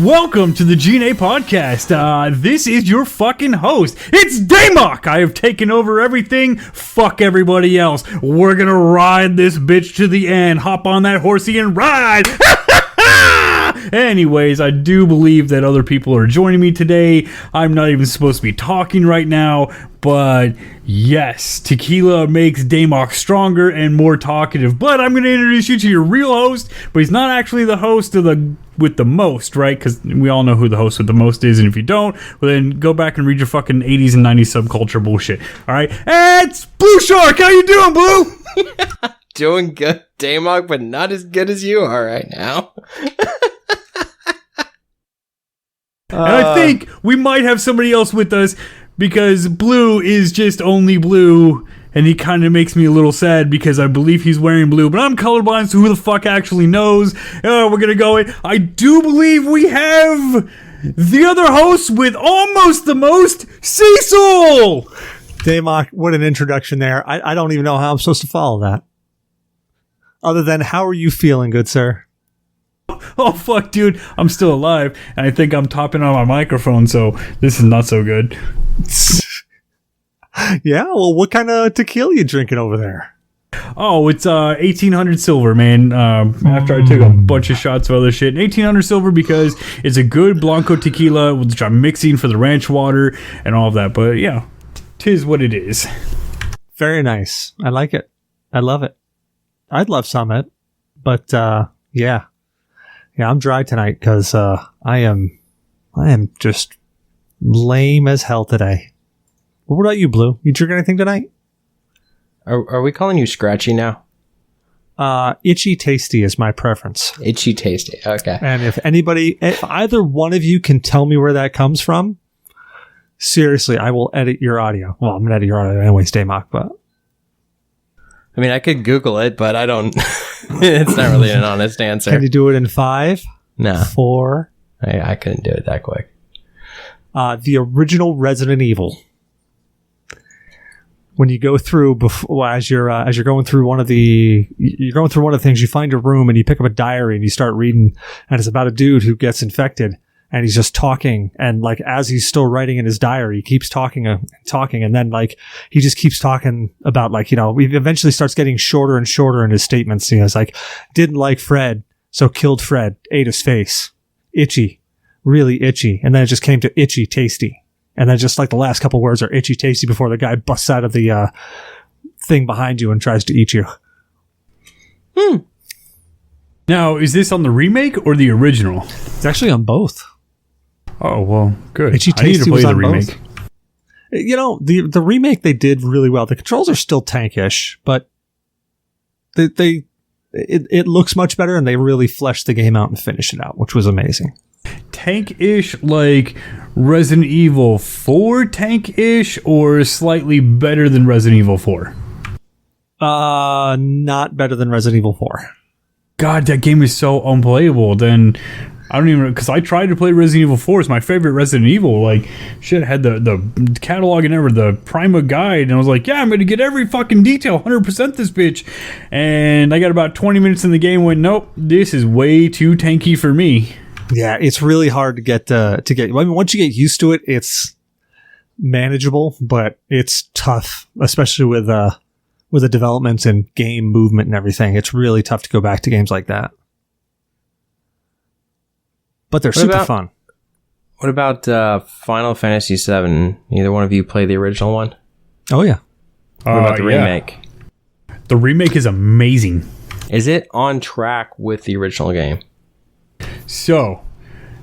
Welcome to the G.N.A podcast. This is your fucking host. It's Damok. I have taken over everything. Fuck everybody else. We're gonna ride this bitch to the end. Hop on that horsey and ride. Anyways, I do believe that other people are joining me today. I'm not even supposed to be talking right now, but yes, tequila makes Damok stronger and more talkative. But I'm going to introduce you to your real host, but he's not actually the host of the with the most, right? Because we all know who the host with the most is, and if you don't, well then go back and read your fucking 80s and 90s subculture bullshit. All right, it's Blue Shark. How you doing, Blue? Doing good, Damok, but not as good as you are right now. And I think we might have somebody else with us because Blue is just only blue, and he kind of makes me a little sad because I believe he's wearing blue, but I'm colorblind, so who the fuck actually knows? We're gonna go in. I do believe we have the other host with almost the most, Cecil! Damok, what an introduction there. I don't even know how I'm supposed to follow that. Other than, how are you feeling, good sir? Oh, fuck, dude. I'm still alive, and I think I'm topping on my microphone, so this is not so good. Yeah? Well, what kind of tequila you drinking over there? Oh, it's 1800 silver, man. After I took a bunch of shots of other shit. 1800 silver because it's a good Blanco tequila, which I'm mixing for the ranch water and all of that. But, yeah, 'tis what it is. Very nice. I like it. I love it. I'd love some of it, but, yeah. Yeah, I'm dry tonight because I am just lame as hell today. What about you, Blue? You drink anything tonight? Are we calling you Scratchy now? Itchy Tasty is my preference. Itchy Tasty, okay. And if either one of you can tell me where that comes from, seriously, I will edit your audio. Well, I'm going to edit your audio anyways, Damok, but... I mean, I could Google it, but I don't... It's not really an honest answer. Can you do it in 5? No. 4? I couldn't do it that quick. The original Resident Evil. When you go through, as you're going through one of the things, you find a room and you pick up a diary and you start reading, and it's about a dude who gets infected. And he's just talking, and like as he's still writing in his diary, he keeps talking, and then like he just keeps talking about, like, you know, he eventually starts getting shorter and shorter in his statements. You know, it's like, didn't like Fred, so killed Fred, ate his face, itchy, really itchy, and then it just came to Itchy Tasty, and then just like the last couple words are Itchy Tasty before the guy busts out of the thing behind you and tries to eat you. Now, is this on the remake or the original? It's actually on both. Oh, well, good. Itchy I need to Tasty play was the on remake. both. You know, the remake they did really well. The controls are still tankish, but it looks much better, and they really fleshed the game out and finished it out, which was amazing. Tank-ish, like Resident Evil 4 tank-ish, or slightly better than Resident Evil 4? Not better than Resident Evil 4. God, that game is so unplayable. Then I don't even, because I tried to play Resident Evil 4. It's my favorite Resident Evil. Like, shit, I had the catalog and everything, the Prima guide, and I was like, yeah, I'm going to get every fucking detail, 100% this bitch. And I got about 20 minutes in the game and went, nope, this is way too tanky for me. Yeah, it's really hard to get. I mean, once you get used to it, it's manageable, but it's tough, especially with the developments and game movement and everything. It's really tough to go back to games like that. But they're super fun. What about Final Fantasy VII? Either one of you play the original one? Oh, yeah. What about the remake? The remake is amazing. Is it on track with the original game? So,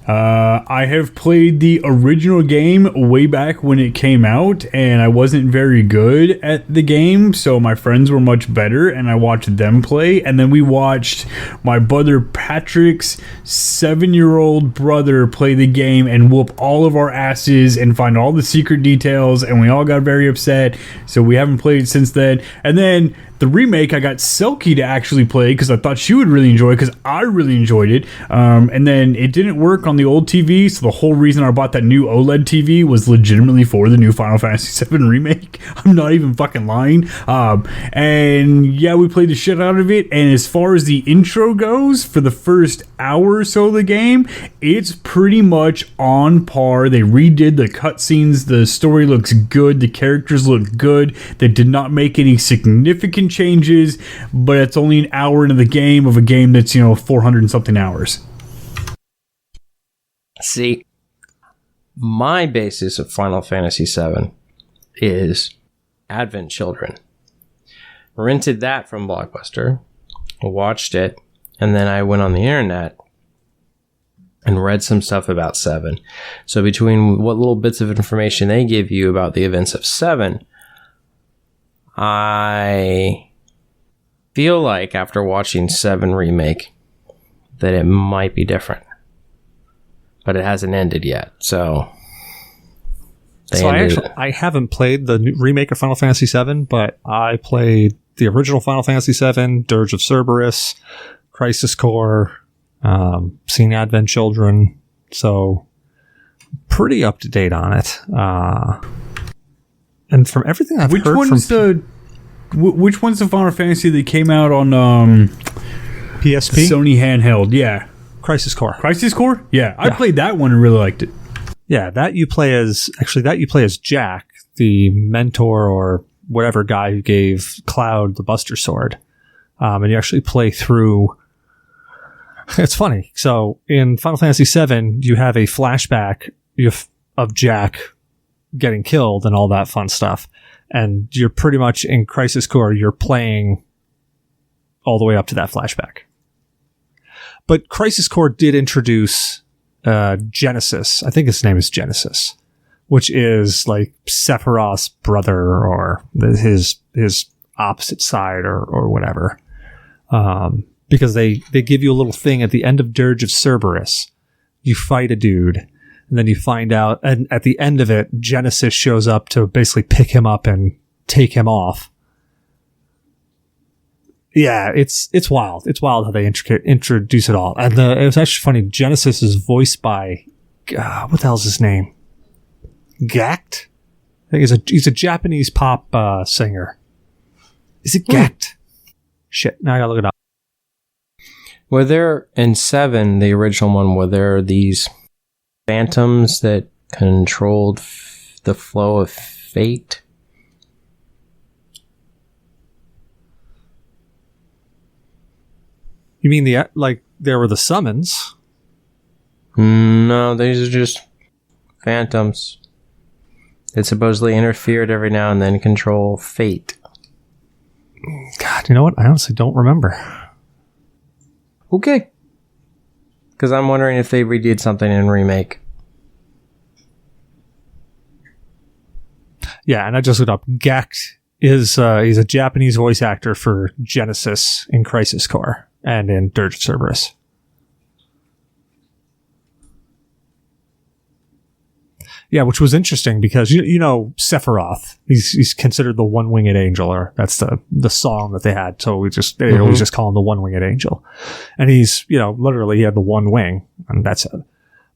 I have played the original game way back when it came out, and I wasn't very good at the game, so my friends were much better, and I watched them play, and then we watched my brother Patrick's 7-year-old brother play the game and whoop all of our asses and find all the secret details, and we all got very upset, so we haven't played since then. And then the remake, I got Selkie to actually play because I thought she would really enjoy it because I really enjoyed it. And then it didn't work on the old TV, so the whole reason I bought that new OLED TV was legitimately for the new Final Fantasy VII remake. I'm not even fucking lying. And yeah, we played the shit out of it. And as far as the intro goes, for the first hour or so of the game, it's pretty much on par. They redid the cutscenes. The story looks good. The characters look good. They did not make any significant changes, but it's only an hour into the game of a game that's, 400 and something hours. See, my basis of Final Fantasy VII is Advent Children. Rented that from Blockbuster, watched it, and then I went on the internet and read some stuff about 7. So between what little bits of information they give you about the events of 7, I feel like after watching 7 Remake that it might be different. But it hasn't ended yet, so... I haven't played the new remake of Final Fantasy VII, but I played the original Final Fantasy VII, Dirge of Cerberus, Crisis Core, seen Advent Children, so pretty up to date on it. And from everything I've heard which one's the Final Fantasy that came out on PSP? Sony handheld, yeah. Crisis Core. Crisis Core? Yeah, I played that one and really liked it. Yeah, that you play as Jack, the mentor or whatever guy who gave Cloud the Buster Sword. And you actually play through... It's funny. So in Final Fantasy VII, you have a flashback of Jack getting killed and all that fun stuff. And you're pretty much in Crisis Core, you're playing all the way up to that flashback. But Crisis Core did introduce Genesis. I think his name is Genesis, which is like Sephiroth's brother or his opposite side or whatever. Because they give you a little thing at the end of Dirge of Cerberus. You fight a dude, and then you find out, and at the end of it, Genesis shows up to basically pick him up and take him off. Yeah, it's wild. It's wild how they introduce it all. And it was actually funny. Genesis is voiced by, what the hell's his name? Gact? I think he's a Japanese pop singer. Is it Gact? Shit, now I gotta look it up. Were there, in 7, the original one, were there these phantoms that controlled the flow of fate? You mean there were the summons? No, these are just phantoms that supposedly interfered every now and then control fate. God, you know what? I honestly don't remember. Okay. Because I'm wondering if they redid something in Remake. Yeah, and I just looked up. Gact is he's a Japanese voice actor for Genesis in Crisis Core and in Dirge of Cerberus. Yeah, which was interesting because you know Sephiroth. He's considered the one-winged angel, or that's the song that they had. So they always just call him the one-winged angel, and he's literally he had the one wing, and that's it.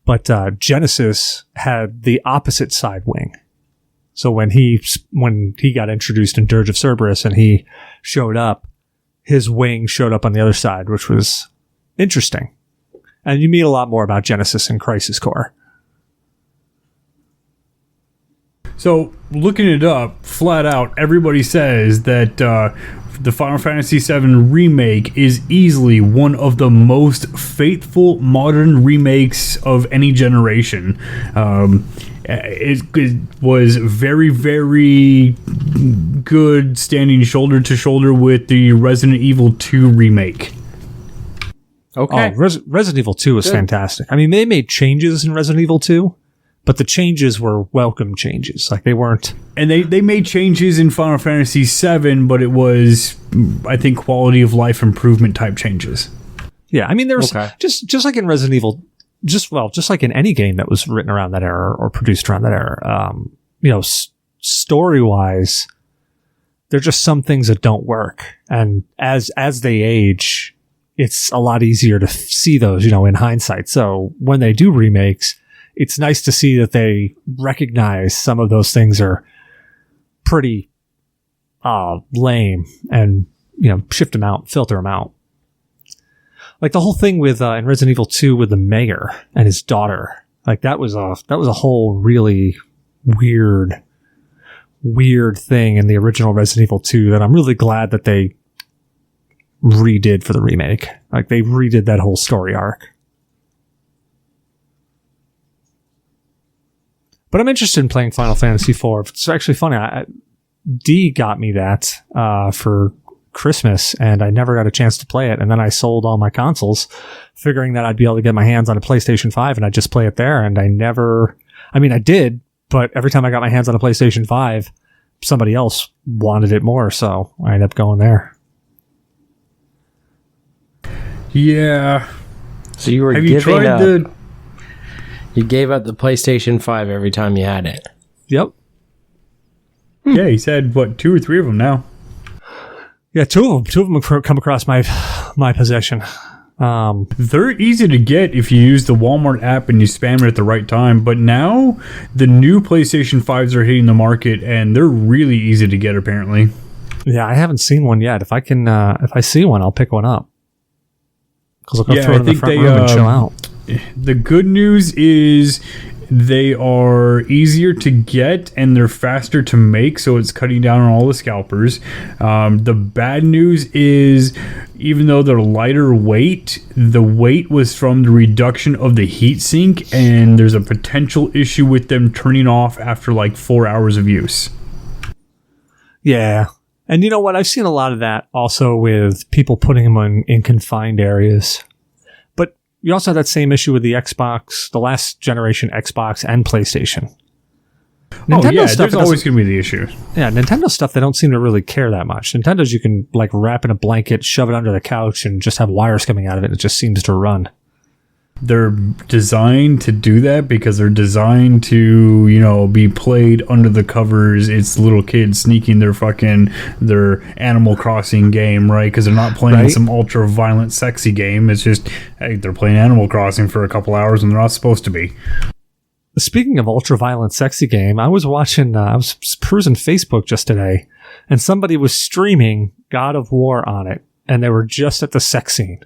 But Genesis had the opposite side wing. So when he got introduced in Dirge of Cerberus and he showed up, his wing showed up on the other side, which was interesting. And you meet a lot more about Genesis in Crisis Core. So, looking it up, flat out, everybody says that the Final Fantasy VII Remake is easily one of the most faithful modern remakes of any generation. It was very, very good, standing shoulder to shoulder with the Resident Evil 2 remake. Okay. Oh, Resident Evil 2 was fantastic. I mean, they made changes in Resident Evil 2, but the changes were welcome changes. Like, they weren't... And they made changes in Final Fantasy VII, but it was, I think, quality of life improvement type changes. Yeah, I mean, there was... Just like in Resident Evil... Just like in any game that was written around that era or produced around that era, story-wise, there are just some things that don't work. And as they age, it's a lot easier to see those, in hindsight. So when they do remakes, it's nice to see that they recognize some of those things are pretty lame and, shift them out, filter them out. Like the whole thing with in Resident Evil 2 with the mayor and his daughter. Like that was a whole really weird thing in the original Resident Evil 2 that I'm really glad that they redid for the remake. Like they redid that whole story arc. But I'm interested in playing Final Fantasy IV. It's actually funny. Dee got me that for Christmas, and I never got a chance to play it. And then I sold all my consoles, figuring that I'd be able to get my hands on a PlayStation 5, and I'd just play it there. And I did, but every time I got my hands on a PlayStation 5, somebody else wanted it more, so I ended up going there. Yeah. So you were You gave up the PlayStation 5 every time you had it. Yep. Yeah, he's had, 2 or 3 of them now. Yeah, two of them have come across my possession. They're easy to get if you use the Walmart app and you spam it at the right time. But now the new PlayStation 5s are hitting the market, and they're really easy to get, apparently. Yeah, I haven't seen one yet. If I see one, I'll pick one up. Because I'll go throw it in the front room and chill out. The good news is they are easier to get and they're faster to make, so it's cutting down on all the scalpers. The bad news is, even though they're lighter weight, the weight was from the reduction of the heatsink, and there's a potential issue with them turning off after 4 hours of use. Yeah. And you know what? I've seen a lot of that also with people putting them in confined areas. But you also have that same issue with the Xbox, the last generation Xbox and PlayStation. There's always going to be the issue. Yeah, Nintendo stuff, they don't seem to really care that much. Nintendo's, you can wrap in a blanket, shove it under the couch, and just have wires coming out of it. It just seems to run. They're designed to do that because they're designed to, be played under the covers. It's little kids sneaking their Animal Crossing game, right? Because they're not playing some ultra violent, sexy game. It's just, hey, they're playing Animal Crossing for a couple hours and they're not supposed to be. Speaking of ultra violent, sexy game, I was perusing Facebook just today, and somebody was streaming God of War on it, and they were just at the sex scene.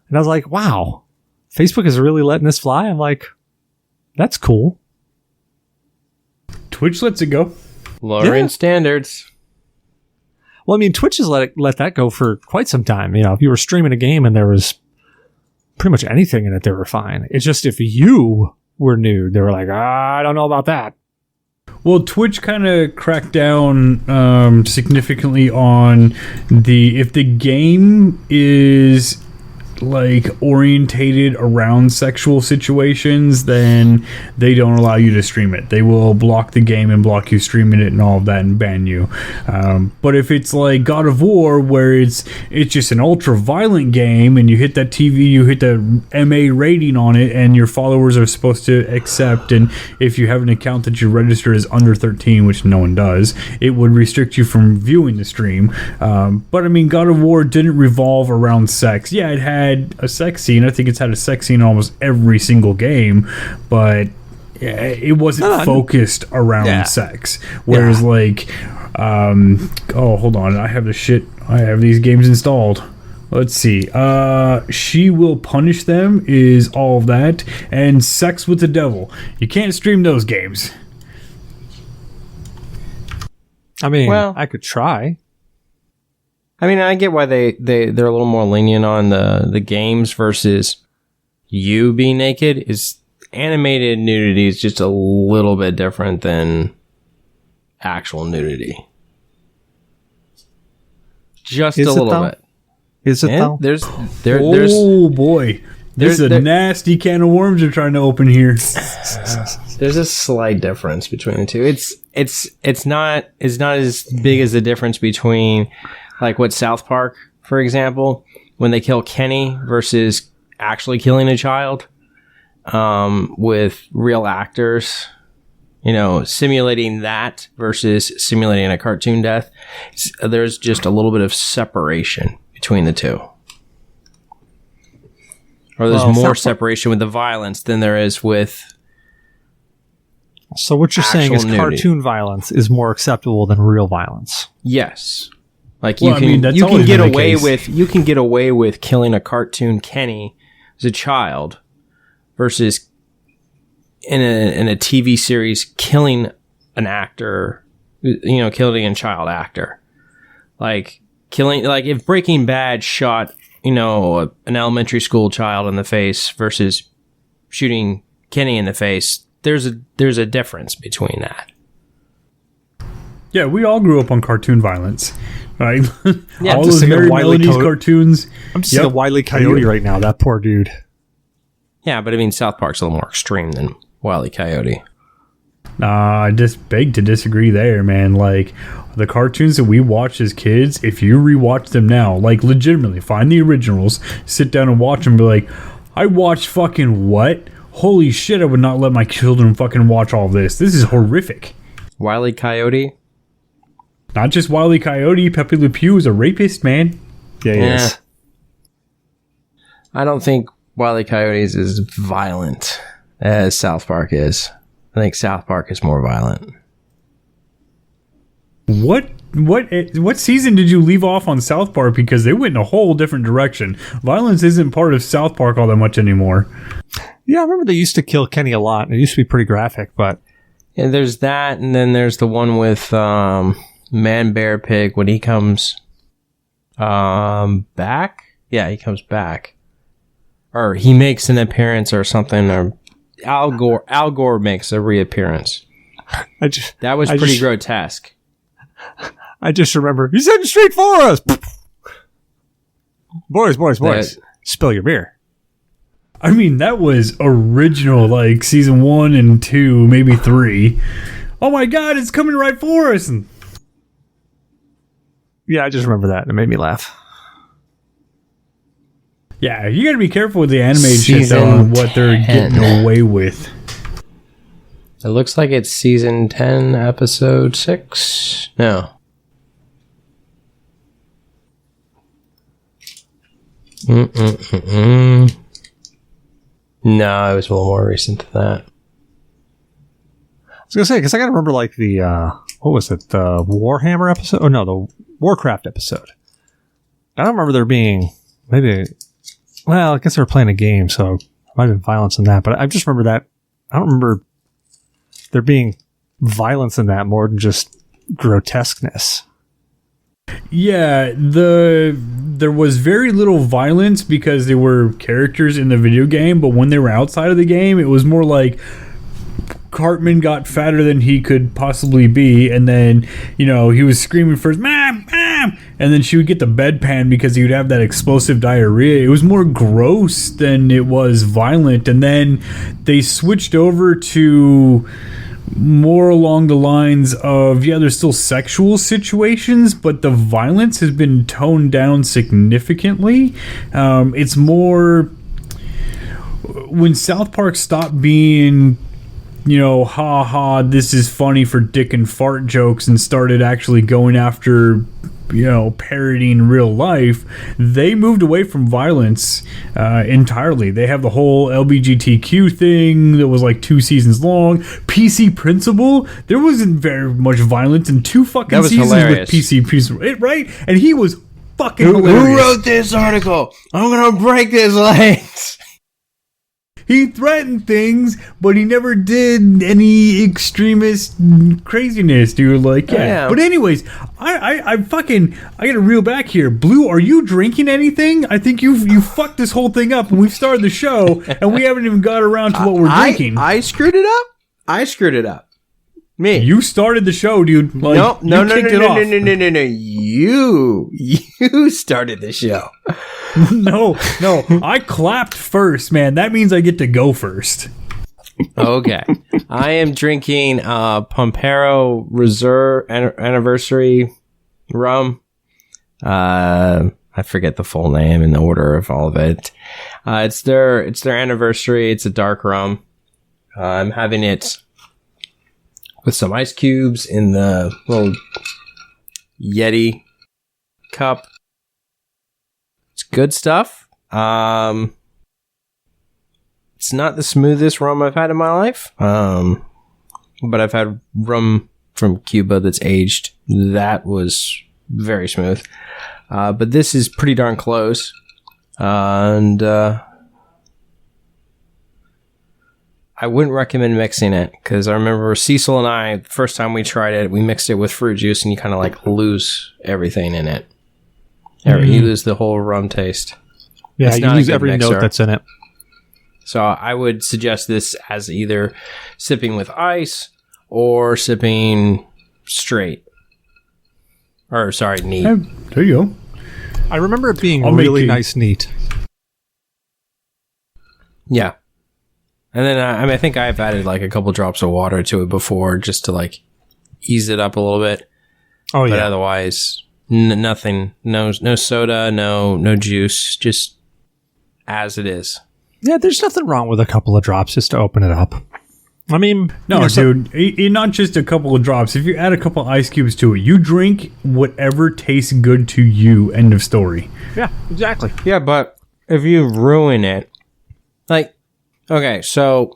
And I was like, wow. Facebook is really letting this fly? I'm like, that's cool. Twitch lets it go. Lowering standards. Well, I mean, Twitch has let that go for quite some time. If you were streaming a game and there was pretty much anything in it, they were fine. It's just if you were nude, they were like, I don't know about that. Well, Twitch kind of cracked down significantly on if the game is orientated around sexual situations, then they don't allow you to stream it. They will block the game and block you streaming it and all of that and ban you. But if it's like God of War, where it's just an ultra violent game and you hit that TV, you hit the MA rating on it, and your followers are supposed to accept, and if you have an account that you register as under 13, which no one does, it would restrict you from viewing the stream. But I mean, God of War didn't revolve around sex. Yeah, it had a sex scene. I think it's had a sex scene in almost every single game, but it wasn't focused around sex. Whereas hold on, I have these games installed. Let's see. She Will Punish Them is all of that, and Sex with the Devil. You can't stream those games. I mean, I could try. I mean, I get why they're a little more lenient on the games versus you being naked. Is animated nudity is just a little bit different than actual nudity. Just a little bit. Is it though? There's boy. There's a nasty can of worms they're trying to open here. There's a slight difference between the two. It's not as big as the difference between what South Park, for example, when they kill Kenny versus actually killing a child with real actors. simulating that versus simulating a cartoon death, there's just a little bit of separation between the two. Or there's more separation with the violence than there is with. So what you're saying is nudity. Cartoon violence is more acceptable than real violence. Yes. Like Well, you can get away case. with killing a cartoon Kenny as a child versus in a TV series killing an actor, killing a child actor. Like if Breaking Bad shot, an elementary school child in the face versus shooting Kenny in the face, there's a difference between that. Yeah, we all grew up on cartoon violence, right? Yeah, all just those thinking of Merry Wile E. Melodies Coyote. cartoons. I'm just thinking of Wile E. Coyote right now. That poor dude. Yeah, but I mean, South Park's a little more extreme than Wile E. Coyote. Nah, I just beg to disagree there, man. Like, the cartoons that we watched as kids, if you rewatch them now, like, legitimately, find the originals, sit down and watch them, be like, I watched fucking what? Holy shit, I would not let my children fucking watch all this. This is horrific. Wile E. Coyote? Not just Wile E. Coyote, Pepe Le Pew is a rapist, man. Yeah, he is. I don't think Wile E. Coyote is as violent as South Park is. I think South Park is more violent. What season did you leave off on South Park? Because they went in a whole different direction. Violence isn't part of South Park all that much anymore. Yeah, I remember they used to kill Kenny a lot. It used to be pretty graphic, but... Yeah, there's that, and then there's the one with Man Bear Pig when he comes back. Yeah, he comes back, or he makes an appearance or something. Or Al Gore makes a reappearance. That was pretty grotesque. I just remember he's heading straight for us. Boys, spill your beer. I mean, that was original, like season 1 and 2, maybe 3. Oh my god, it's coming right for us! And yeah, I just remember that. It made me laugh. yeah, you gotta be careful with the animated shit Season though, on what they're 10. getting away with. It looks like it's season 10, episode 6. No. No, it was a little more recent than that. I was gonna say, because I gotta remember like the what was it, the Warhammer episode? Oh no, the Warcraft episode. I don't remember there being maybe. Well, I guess they were playing a game, so there might have been violence in that. But I just remember that. I don't remember there being violence in that more than just grotesqueness. Yeah, there was very little violence because they were characters in the video game, but when they were outside of the game, it was more like Cartman got fatter than he could possibly be, and then, he was screaming first, "Mom, Mom!" And then she would get the bedpan because he would have that explosive diarrhea. It was more gross than it was violent, and then they switched over to more along the lines of, there's still sexual situations, but the violence has been toned down significantly. It's more when South Park stopped being, ha ha, this is funny for dick and fart jokes, and started actually going after, parodying real life, they moved away from violence entirely. They have the whole LGBTQ thing that was like 2 seasons long. PC Principal, there wasn't very much violence in 2 fucking seasons hilarious. with PC Principal, right? And he was fucking hilarious. Who wrote this article? I'm gonna break his legs. He threatened things, but he never did any extremist craziness, dude. Like, yeah. But anyways, I gotta reel back here. Blue, are you drinking anything? I think you fucked this whole thing up, and we've started the show, and we haven't even got around to what we're drinking. I screwed it up. Me. You started the show, dude. Like, No. You started the show. No. I clapped first, man. That means I get to go first. Okay. I am drinking Pompero Reserve Anniversary Rum. I forget the full name and the order of all of it. It's their anniversary. It's a dark rum. I'm having it with some ice cubes in the little Yeti cup. It's good stuff. It's not the smoothest rum I've had in my life. But I've had rum from Cuba that's aged. That was very smooth. But this is pretty darn close. And I wouldn't recommend mixing it, because I remember Cecil and I, the first time we tried it, we mixed it with fruit juice, and you kind of like lose everything in it. You lose the whole rum taste. Yeah, it's you not lose a good every mixer. note that's in it. So I would suggest this as either sipping with ice or sipping straight. Or, sorry, neat. There you go. I remember it being I'll make really it- nice neat. Yeah. And then I think I've added like a couple drops of water to it before, just to like ease it up a little bit. Oh, But yeah. otherwise, nothing. No soda, no juice. Just as it is. Yeah, there's nothing wrong with a couple of drops just to open it up. I mean... No, you know, dude, not just a couple of drops. If you add a couple of ice cubes to it, you drink whatever tastes good to you. End of story. Yeah, exactly. Yeah, but if you ruin it, like, okay, so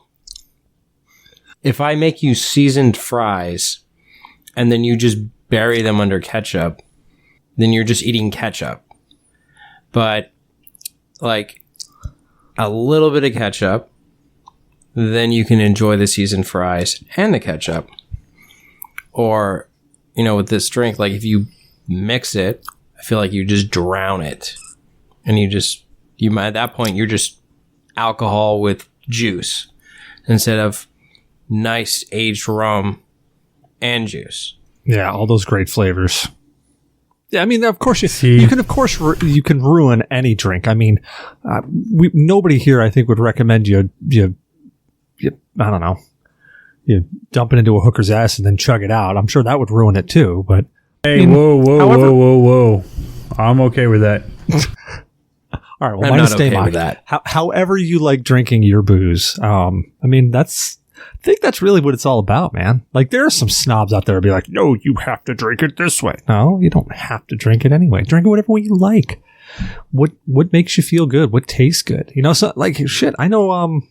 if I make you seasoned fries and then you just bury them under ketchup, then you're just eating ketchup. But like a little bit of ketchup, then you can enjoy the seasoned fries and the ketchup. Or, you know, with this drink, like if you mix it, I feel like you just drown it. And at that point, you're just alcohol with juice instead of nice aged rum and juice. Yeah, all those great flavors. Yeah, I mean, of course See. you can ruin any drink. I mean, nobody here, I think, would recommend you I don't know, you dump it into a hooker's ass and then chug it out. I'm sure that would ruin it too. But Hey, I mean, whoa. I'm okay with that. all right, well, I'm minus not okay Damok. with that. However you like drinking your booze. I mean, I think that's really what it's all about, man. Like, there are some snobs out there who be like, no, you have to drink it this way. No, you don't have to drink it anyway. Drink it whatever way you like. What makes you feel good? What tastes good? You know, so like, shit, I know,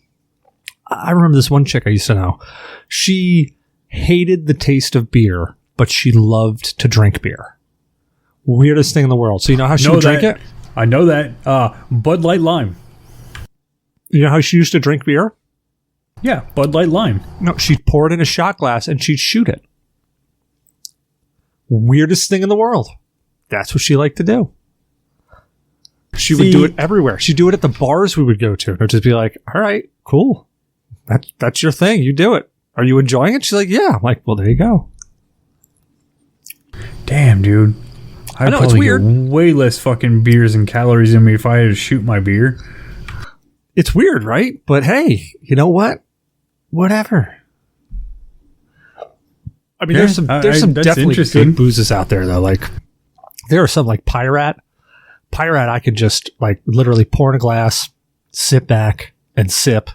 I remember this one chick I used to know. She hated the taste of beer, but she loved to drink beer. Weirdest thing in the world. So you know how she would drink it? I know that. Bud Light Lime. You know how she used to drink beer? Yeah, Bud Light Lime. No, she'd pour it in a shot glass and she'd shoot it. Weirdest thing in the world. That's what she liked to do. She would do it everywhere. She'd do it at the bars we would go to. Or just be like, all right, cool. That's your thing. You do it. Are you enjoying it? She's like, yeah. I'm like, well, there you go. Damn, dude. I'd know, it's probably weird. get way less fucking beers and calories in me if I had to shoot my beer. It's weird, right? But hey, you know what? Whatever. I mean, Yeah, there's some that's definitely interesting. good boozes out there though. Like, there are some like Pirate. Pirate, I could just like literally pour in a glass, sit back, and sip,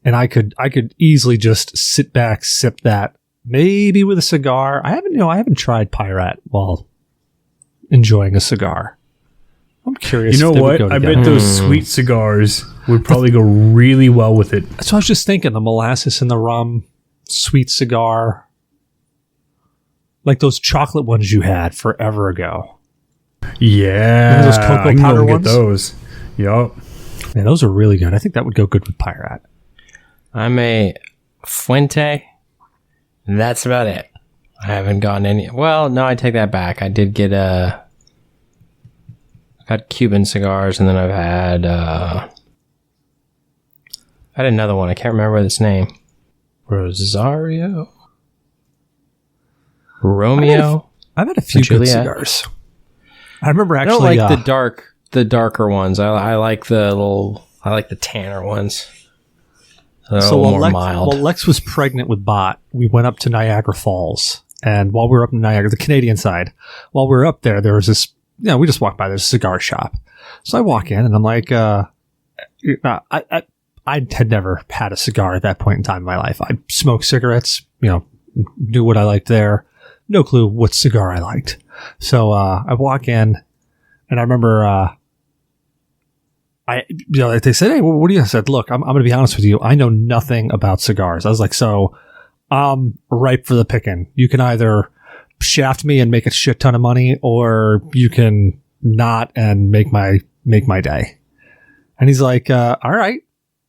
and I could easily just sit back, sip that, maybe with a cigar. I haven't tried Pirate while enjoying a cigar. I'm curious. You know if they would what? go I together. bet those sweet cigars would probably go really well with it. So I was just thinking, the molasses and the rum, sweet cigar, like those chocolate ones you had forever ago. Yeah, Remember those cocoa I can powder go get ones? those. Yup. Yeah, those are really good. I think that would go good with Pirate. I'm a Fuente. That's about it. I haven't gotten any. Well, no, I take that back. I did get I've had Cuban cigars, and then I've had another one. I can't remember its name. Rosario? Romeo? I've had a few good Juliet. cigars. I remember I actually. don't like the darker ones. I like the tanner ones. They're a little more mild. While Lex was pregnant with Bot, we went up to Niagara Falls. And while we were up in Niagara, the Canadian side, while we were up there, there was this, we just walked by, there's a cigar shop. So I walk in and I'm like, I had never had a cigar at that point in time in my life. I smoked cigarettes, knew what I liked there. No clue what cigar I liked. So I walk in, and I remember they said, "Hey, what do you?" I said, "Look, I'm going to be honest with you. I know nothing about cigars." I was like, "So I'm ripe for the picking. You can either shaft me and make a shit ton of money, or you can not and make my day." And he's like, "All right."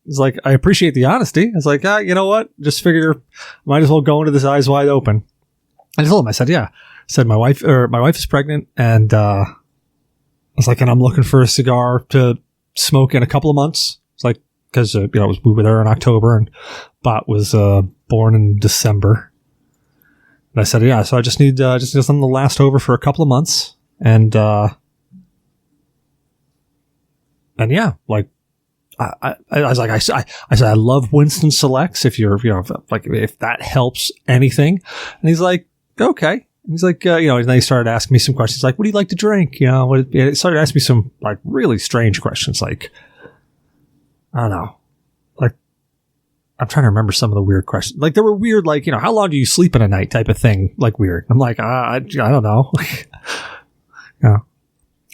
He's like, "I appreciate the honesty." I was like, "You know what? Just figure, might as well go into this eyes wide open." I told him, I said, "Yeah." I said, my wife is pregnant, and I was like, "And I'm looking for a cigar to smoke in a couple of months." It's like, because we were there in October, and Bot was born in December. And I said, "Yeah, so I just need something to last over for a couple of months." And yeah, like I was like, I said, "I love Winston Selects. If you're, if that helps anything." And he's like, "Okay." He's like, and then he started asking me some questions like, "What do you like to drink?" He started asking me some like really strange questions. Like, I don't know. Like, I'm trying to remember some of the weird questions. Like, they were weird, like, how long do you sleep in a night type of thing. Like, weird. I'm like, I don't know.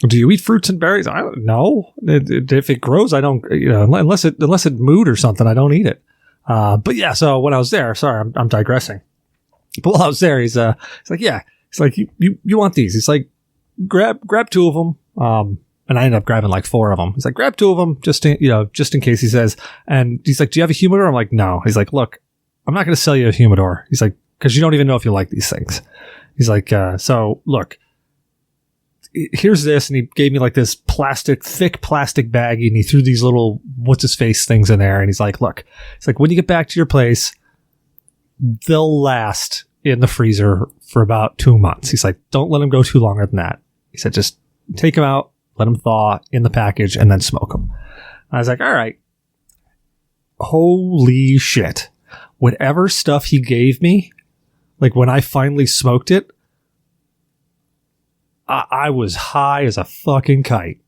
Do you eat fruits and berries? I don't know. If it grows, I don't, unless it mood or something, I don't eat it. But yeah, so when I was there, sorry, I'm digressing. But while I was there, he's like, "Yeah." He's like, you want these? He's like, grab 2 of them. And I ended up grabbing like 4 of them. He's like, "Grab 2 of them just in case," he says. And he's like, "Do you have a humidor?" I'm like, "No." He's like, "Look, I'm not going to sell you a humidor." He's like, "Because you don't even know if you like these things." He's like, "So look, here's this." And he gave me like this thick plastic baggie, and he threw these little what's his face things in there. And he's like, "Look," it's like, "when you get back to your place, they'll last in the freezer for about 2 months." He's like, "Don't let them go too longer than that." He said, "Just take them out, let them thaw in the package, and then smoke them." I was like, all right. Holy shit. Whatever stuff he gave me, like when I finally smoked it, I was high as a fucking kite.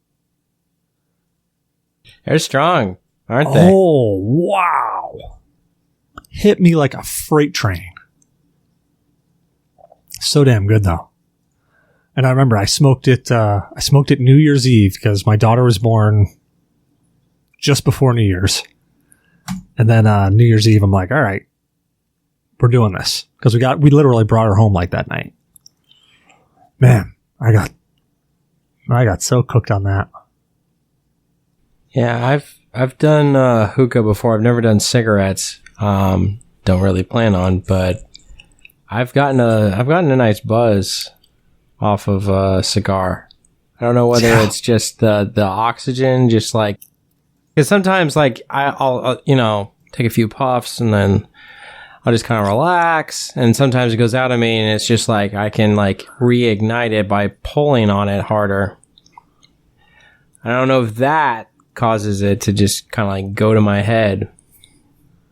They're strong, aren't they? Oh, wow. Hit me like a freight train. So damn good, though. And I remember I smoked it New Year's Eve because my daughter was born just before New Year's. And then New Year's Eve, I'm like, all right, we're doing this. Because we literally brought her home like that night. Man, I got so cooked on that. Yeah, I've done hookah before. I've never done cigarettes. Don't really plan on, but I've gotten a nice buzz off of a cigar. I don't know whether it's just the oxygen, just like, because sometimes like I'll take a few puffs and then I'll just kind of relax, and sometimes it goes out of me and it's just like I can like reignite it by pulling on it harder. I don't know if that causes it to just kind of like go to my head,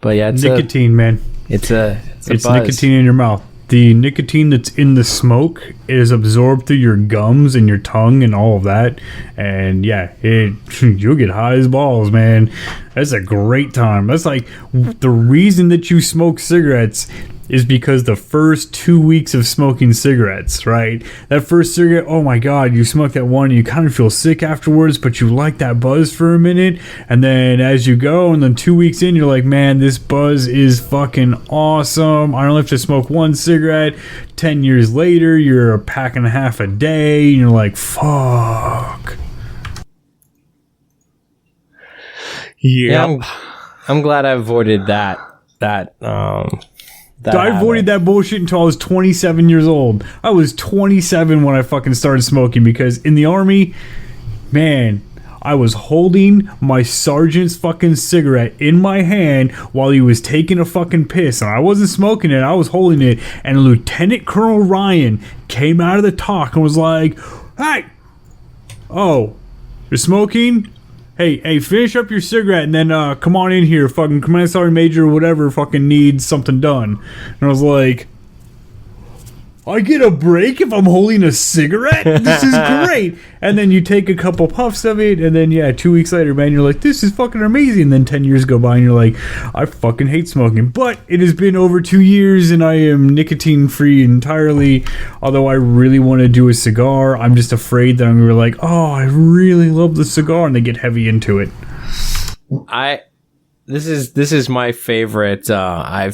but yeah, it's nicotine, man. It's buzz. Nicotine in your mouth. The nicotine that's in the smoke is absorbed through your gums and your tongue and all of that. And yeah, you'll get high as balls, man. That's a great time. That's like the reason that you smoke cigarettes is because the first 2 weeks of smoking cigarettes, right? That first cigarette, oh my God, you smoke that one and you kind of feel sick afterwards, but you like that buzz for a minute. And then as you go, and then 2 weeks in, you're like, man, this buzz is fucking awesome. I only have to smoke one cigarette. 10 years later, you're a pack and a half a day, and you're like, fuck. Yeah. I'm glad I avoided that I avoided that bullshit until I was 27 years old. I was 27 when I fucking started smoking, because in the Army, man, I was holding my sergeant's fucking cigarette in my hand while he was taking a fucking piss. And I wasn't smoking it, I was holding it. And Lieutenant Colonel Ryan came out of the talk and was like, hey, oh, you're smoking? Hey, finish up your cigarette and then come on in here, fucking Command Sergeant Major or whatever fucking needs something done. And I was like, I get a break if I'm holding a cigarette? This is great. And then you take a couple puffs of it, and then, 2 weeks later, man, you're like, this is fucking amazing. And then 10 years go by, and you're like, I fucking hate smoking. But it has been over 2 years, and I am nicotine-free entirely. Although I really want to do a cigar, I'm just afraid that I'm going to be like, oh, I really love the cigar, and they get heavy into it. This is my favorite. I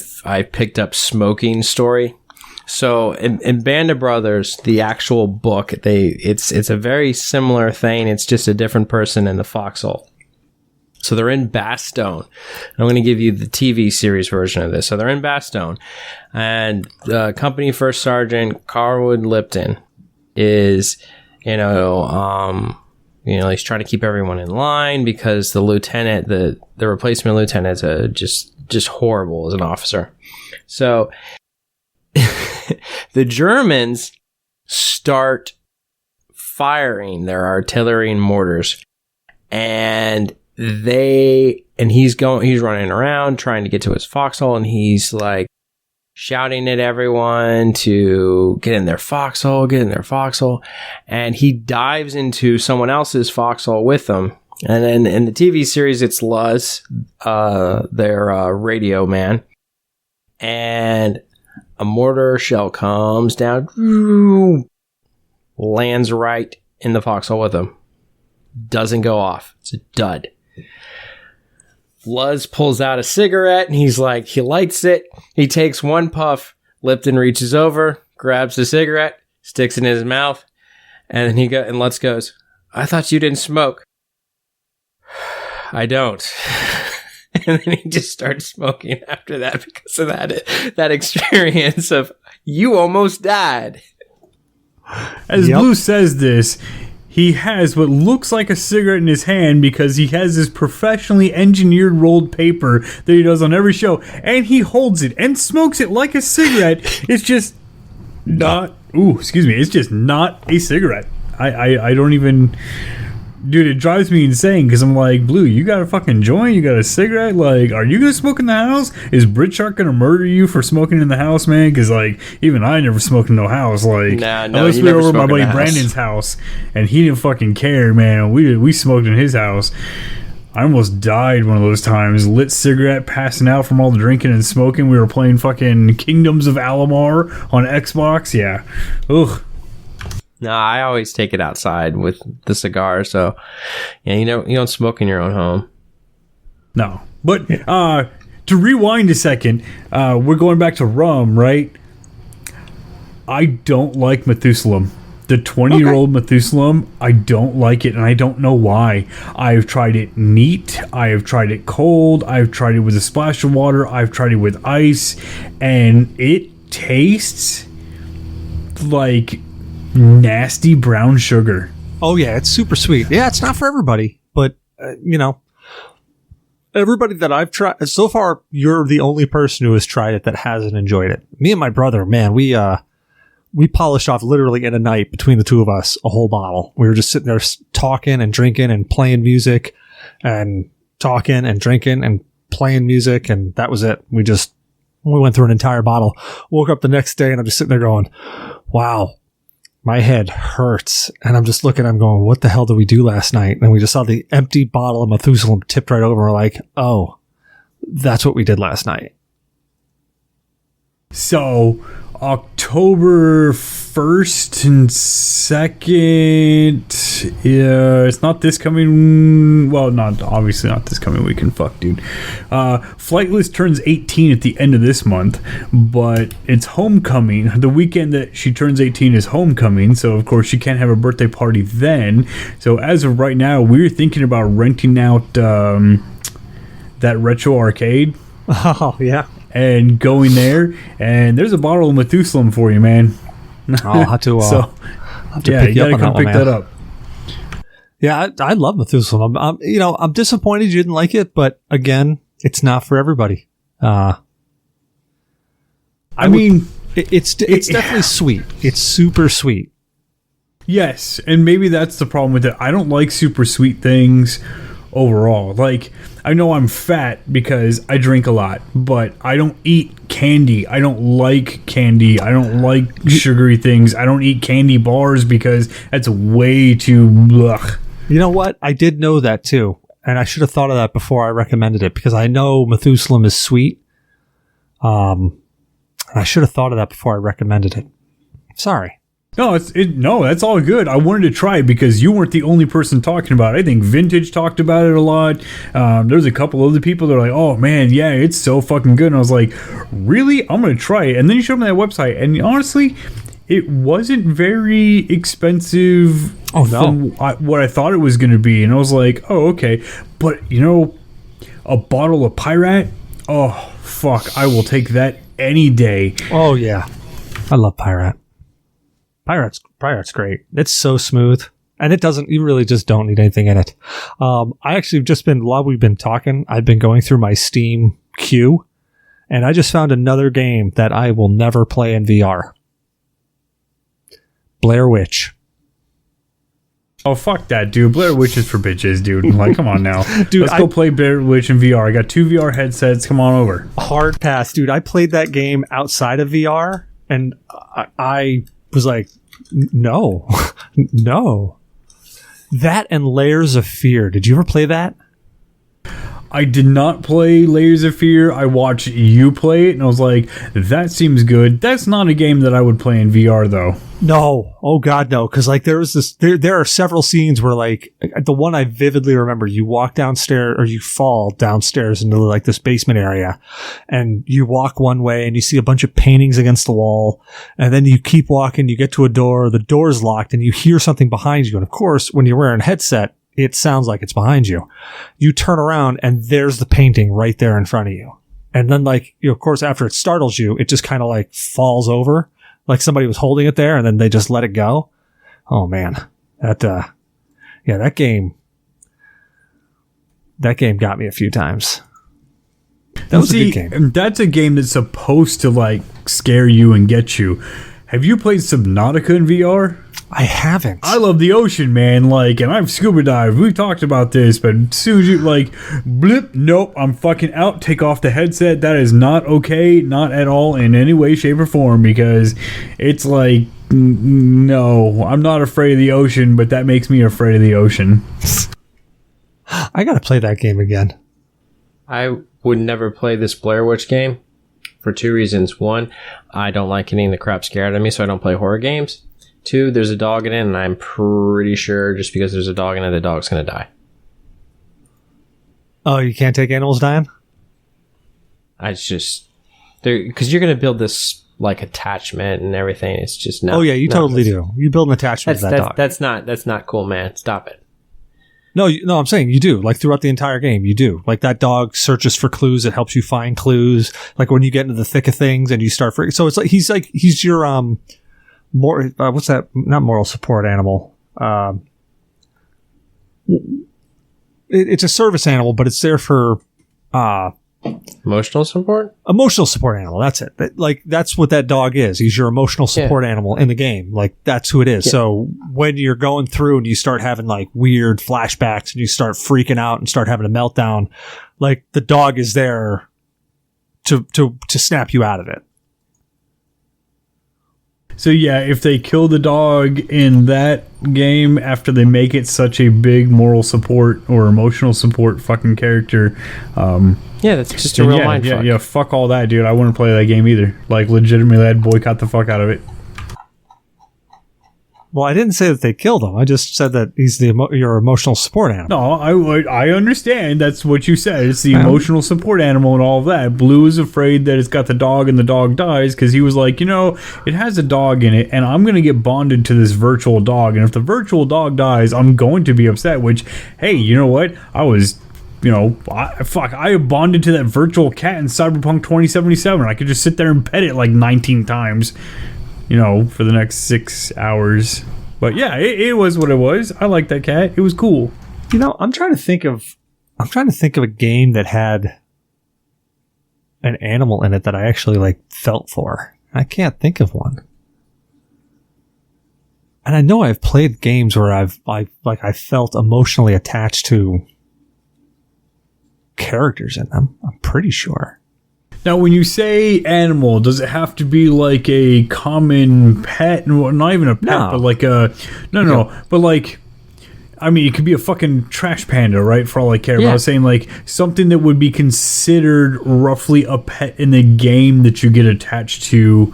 picked up smoking story. So in Band of Brothers, the actual book, it's a very similar thing. It's just a different person in the foxhole. So they're in Bastogne. I'm going to give you the TV series version of this. So they're in Bastogne, and the company first sergeant Carwood Lipton is, he's trying to keep everyone in line because the lieutenant, the replacement lieutenant, is just horrible as an officer. So the Germans start firing their artillery and mortars, and he's running around trying to get to his foxhole, and he's like shouting at everyone to get in their foxhole, and he dives into someone else's foxhole with them. And then in the TV series, it's Luz, their radio man, and a mortar shell comes down, lands right in the foxhole with him. Doesn't go off. It's a dud. Luz pulls out a cigarette, and he lights it. He takes one puff. Lipton reaches over, grabs the cigarette, sticks it in his mouth, and then Lutz goes, I thought you didn't smoke. I don't. And then he just starts smoking after that because of that experience of, you almost died. As Blue says this, he has what looks like a cigarette in his hand because he has this professionally engineered rolled paper that he does on every show, and he holds it and smokes it like a cigarette. It's just not... it's just not a cigarette. I don't even... Dude, it drives me insane because I'm like, Blue, you got a fucking joint? You got a cigarette? Like, are you going to smoke in the house? Is Brit Shark going to murder you for smoking in the house, man? Because, like, even I never smoked in no house. Like, unless we were over my buddy Brandon's house, and he didn't fucking care, man. We smoked in his house. I almost died one of those times. Lit cigarette, passing out from all the drinking and smoking. We were playing fucking Kingdoms of Alamar on Xbox. Yeah. Ugh. No, I always take it outside with the cigar. So, you don't smoke in your own home. No, but to rewind a second, we're going back to rum, right? I don't like Methuselah. The 20-year-old Methuselah, I don't like it, and I don't know why. I've tried it neat. I have tried it cold. I've tried it with a splash of water. I've tried it with ice, and it tastes like nasty brown sugar. Oh yeah, it's super sweet. Yeah, it's not for everybody, but everybody that I've tried so far, you're the only person who has tried it that hasn't enjoyed it. Me and my brother, man, we polished off literally in a night between the two of us a whole bottle. We were just sitting there talking and drinking and playing music, and talking and drinking and playing music, and that was it. We went through an entire bottle. Woke up the next day, and I'm just sitting there going, wow, my head hurts. And I'm just looking, I'm going, what the hell did we do last night? And we just saw the empty bottle of Methuselah tipped right over. We're like, oh, that's what we did last night. So October 1st and 2nd, yeah, it's not this coming, well, obviously not this coming weekend, fuck, dude. Flightless turns 18 at the end of this month, but it's homecoming. The weekend that she turns 18 is homecoming, so of course she can't have a birthday party then. So as of right now, we're thinking about renting out that retro arcade. Oh, yeah. And going there, and there's a bottle of Methuselah for you, man. I'll have to, pick you gotta come pick that up. Yeah, I love Methuselah. I'm disappointed you didn't like it, but again, it's not for everybody. It's definitely sweet. It's super sweet. Yes, and maybe that's the problem with it. I don't like super sweet things, overall. Like, I know I'm fat because I drink a lot, but I don't eat candy. I don't like candy. I don't like sugary things. I don't eat candy bars because that's way too ugh. You know what? I did know that too. And I should have thought of that before I recommended it, because I know Methuselah is sweet. I should have thought of that before I recommended it. Sorry. No, no, that's all good. I wanted to try it because you weren't the only person talking about it. I think Vintage talked about it a lot. There's a couple other people that are like, oh man, yeah, it's so fucking good. And I was like, really? I'm going to try it. And then you showed me that website. And honestly, it wasn't very expensive from what I thought it was going to be. And I was like, oh, okay. But, a bottle of Pyrat? Oh, fuck. I will take that any day. Oh, yeah. I love Pyrat. Pyrat's great. It's so smooth. And you really just don't need anything in it. I actually while we've been talking, I've been going through my Steam queue, and I just found another game that I will never play in VR. Blair Witch. Oh, fuck that, dude. Blair Witch is for bitches, dude. Like, come on now. Dude, Let's go play Blair Witch in VR. I got 2 VR headsets. Come on over. Hard pass, dude. I played that game outside of VR, and I was like, no. No. That and Layers of Fear. Did you ever play that? I did not play Layers of Fear. I watched you play it, and I was like, that seems good. That's not a game that I would play in VR, though. No. Oh, God, no. Because, like, there are several scenes where, like, the one I vividly remember, you walk downstairs, or you fall downstairs into, like, this basement area, and you walk one way, and you see a bunch of paintings against the wall, and then you keep walking, you get to a door, the door's locked, and you hear something behind you. And, of course, when you're wearing a headset, it sounds like it's behind you. You turn around and there's the painting right there in front of you. And then, like, of course, after it startles you, it just kind of like falls over, like somebody was holding it there and then they just let it go. Oh man, that game got me a few times. That was a good game. That's a game that's supposed to like scare you and get you. Have you played Subnautica in VR? I haven't. I love the ocean, man. Like, and I've scuba dived. We've talked about this, but as soon as you like, blip, nope, I'm fucking out. Take off the headset. That is not okay, not at all, in any way, shape, or form. Because it's like, no, I'm not afraid of the ocean, but that makes me afraid of the ocean. I gotta play that game again. I would never play this Blair Witch game for 2 reasons. 1, I don't like getting the crap scared out of me, so I don't play horror games. 2, there's a dog in it, and I'm pretty sure just because there's a dog in it, the dog's going to die. Oh, you can't take animals dying? Because you're going to build this, like, attachment and everything. It's just not. Oh, yeah, you totally do. You build an attachment to that dog. That's not cool, man. Stop it. No, I'm saying you do. Like, throughout the entire game, you do. Like, that dog searches for clues. It helps you find clues. Like, when you get into the thick of things and you start freaking. So it's like, he's your, what's that? Not moral support animal. It's a service animal, but it's there for emotional support. Emotional support animal. That's it. That's what that dog is. He's your emotional support animal in the game. Like, that's who it is. Yeah. So when you're going through and you start having like weird flashbacks and you start freaking out and start having a meltdown, like the dog is there to snap you out of it. So yeah, if they kill the dog in that game after they make it such a big moral support or emotional support fucking character, that's just a real mindfuck. Yeah, fuck all that, dude. I wouldn't play that game either. Like, legitimately, I'd boycott the fuck out of it. Well, I didn't say that they killed him. I just said that he's your emotional support animal. No, I understand. That's what you said. It's the emotional support animal and all of that. Blue is afraid that it's got the dog and the dog dies because he was like, it has a dog in it and I'm going to get bonded to this virtual dog. And if the virtual dog dies, I'm going to be upset, which, hey, you know what? I was... I bonded to that virtual cat in Cyberpunk 2077. I could just sit there and pet it like 19 times, for the next 6 hours. But yeah, it was what it was. I liked that cat. It was cool. I'm trying to think of a game that had an animal in it that I actually like felt for. I can't think of one. And I know I've played games where I felt emotionally attached to characters in them. I'm pretty sure. Now, when you say animal, does it have to be like a common pet? Well, not even a pet, No. but like a... No. But like... I mean, it could be a fucking trash panda, right? For all I care. But I was saying, like, something that would be considered roughly a pet in the game that you get attached to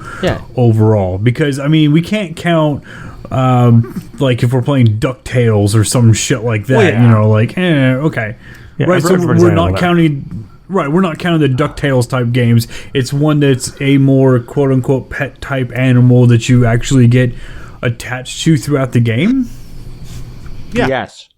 overall. Because, I mean, we can't count, like, if we're playing DuckTales or some shit like that, you know, like, okay. Yeah, right, so we're not counting... Right, we're not counting the DuckTales type games. It's one that's a more quote-unquote pet type animal that you actually get attached to throughout the game. Yeah. Yes.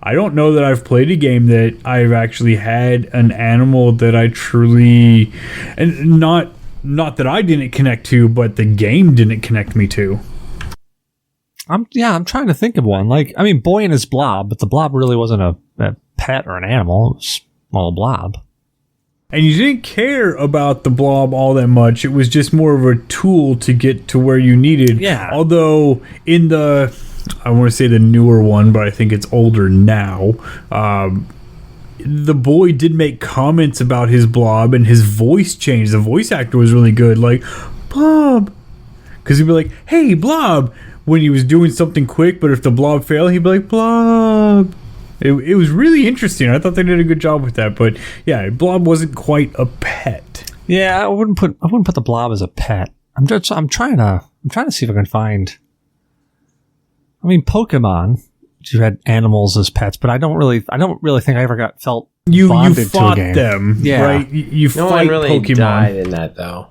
I don't know that I've played a game that I've actually had an animal that I truly... And not that I didn't connect to, but the game didn't connect me to. I'm trying to think of one. Like, I mean, Boy and his blob, but the blob really wasn't a pet or an animal. It was a blob. And you didn't care about the blob all that much. It was just more of a tool to get to where you needed. Yeah. Although in the... I want to say the newer one, but I think it's older now. The boy did make comments about his blob, and his voice changed. The voice actor was really good. Like, Blob. Because he'd be like, hey, Blob. When he was doing something quick, but if the blob failed, he'd be like, Blob. It was really interesting. I thought they did a good job with that. But yeah, Blob wasn't quite a pet. Yeah, I wouldn't put the blob as a pet. I'm trying to see if I can find... I mean, Pokemon, you had animals as pets, but I don't really think I ever felt bonded you fought to a game. them, yeah. Right? You No fight one really Pokemon. died in that, though.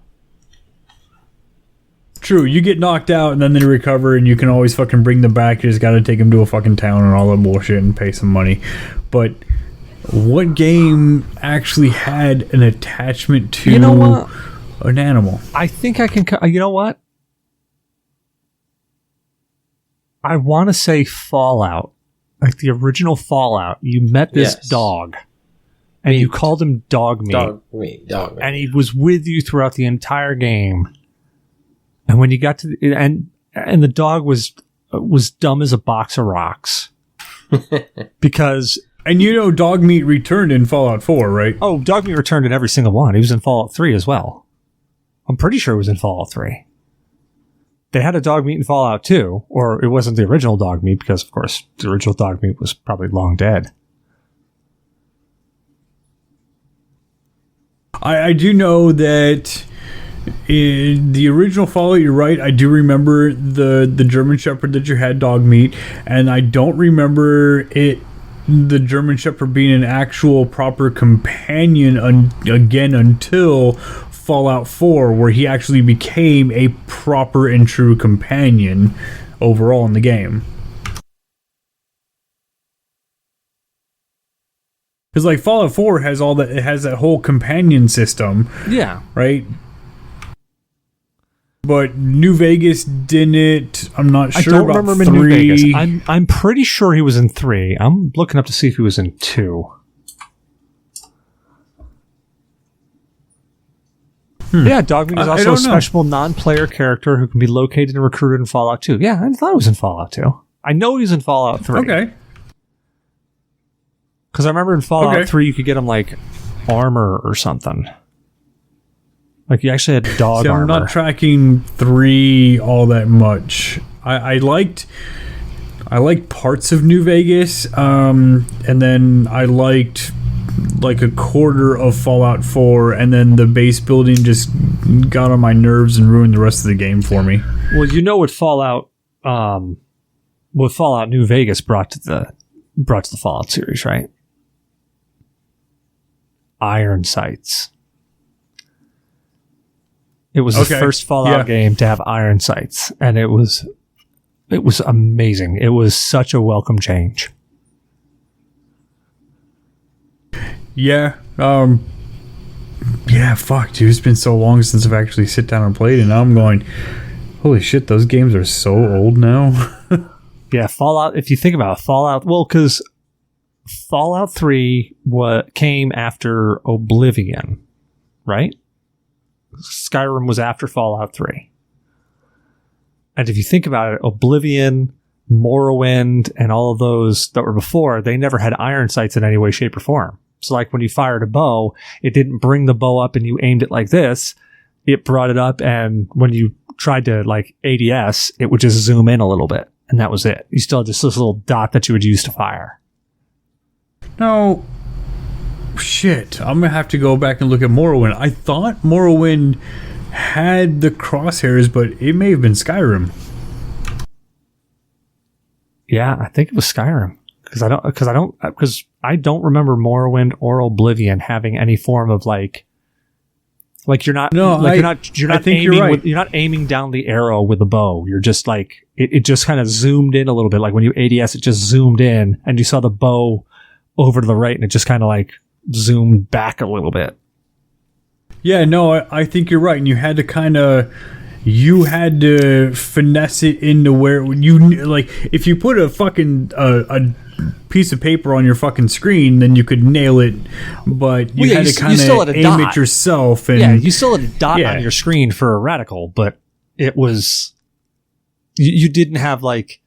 True, you get knocked out and then they recover, and you can always fucking bring them back. You just got to take them to a fucking town and all that bullshit and pay some money. But what game actually had an attachment to an animal? I think I can. You know what? I want to say Fallout, like the original Fallout. You met this dog, and you called him Dog Meat. Dog Meat. And he was with you throughout the entire game. And when you got to and the dog was dumb as a box of rocks, because Dog Meat returned in Fallout 4, right? Oh, Dog Meat returned in every single one. He was in Fallout 3 as well. I'm pretty sure it was in Fallout 3. They had a Dog Meat in Fallout 2, or it wasn't the original Dog Meat because, of course, the original Dog Meat was probably long dead. I do know that in the original Fallout, you're right. I do remember the German Shepherd that you had, Dog Meat, and I don't remember the German Shepherd being an actual proper companion again until Fallout 4, where he actually became a proper and true companion overall in the game. Because like Fallout 4 has all that, it has that whole companion system. Yeah. Right? But New Vegas didn't. I'm not sure. I don't about remember 3. New Vegas. I'm pretty sure he was in 3. I'm looking up to see if he was in 2. Yeah, Dog Meat is also a special non-player character who can be located and recruited in Fallout 2. Yeah, I thought he was in Fallout 2. I know he's in Fallout 3. Okay. Because I remember in Fallout 3 you could get him like armor or something. Like you actually had dog armor. I'm not tracking 3 all that much. I liked parts of New Vegas, and then I liked like a quarter of Fallout 4, and then the base building just got on my nerves and ruined the rest of the game for me. Well, you know what Fallout New Vegas brought to the Fallout series, right? Iron sights. It was the first Fallout game to have iron sights, and it was amazing. It was such a welcome change. Yeah. Yeah, fuck, dude. It's been so long since I've actually sit down and played, and now I'm going, holy shit, those games are so old now. Yeah, Fallout, if you think about it, Fallout, well, because Fallout 3 came after Oblivion, right? Skyrim was after Fallout 3. And if you think about it, Oblivion, Morrowind and all of those that were before, they never had iron sights in any way, shape, or form. So like when you fired a bow, it didn't bring the bow up and you aimed it like this. It brought it up, and when you tried to like ADS, it would just zoom in a little bit, and that was it. You still had just this little dot that you would use to fire. No. Shit. I'm going to have to go back and look at Morrowind. I thought Morrowind had the crosshairs, but it may have been Skyrim. Yeah, I think it was Skyrim. Because I don't remember Morrowind or Oblivion having any form of like you're not you're not aiming down the arrow with a bow. You're just like it just kind of zoomed in a little bit. Like when you ADS, it just zoomed in and you saw the bow over to the right, and it just kind of like zoomed back a little bit. Yeah, no, I think you're right, and you had to finesse it into where you like. If you put a fucking a piece of paper on your fucking screen, then you could nail it. But you had to kind of aim it yourself. And yeah, you still had a dot on your screen for a reticle, but it was you didn't have like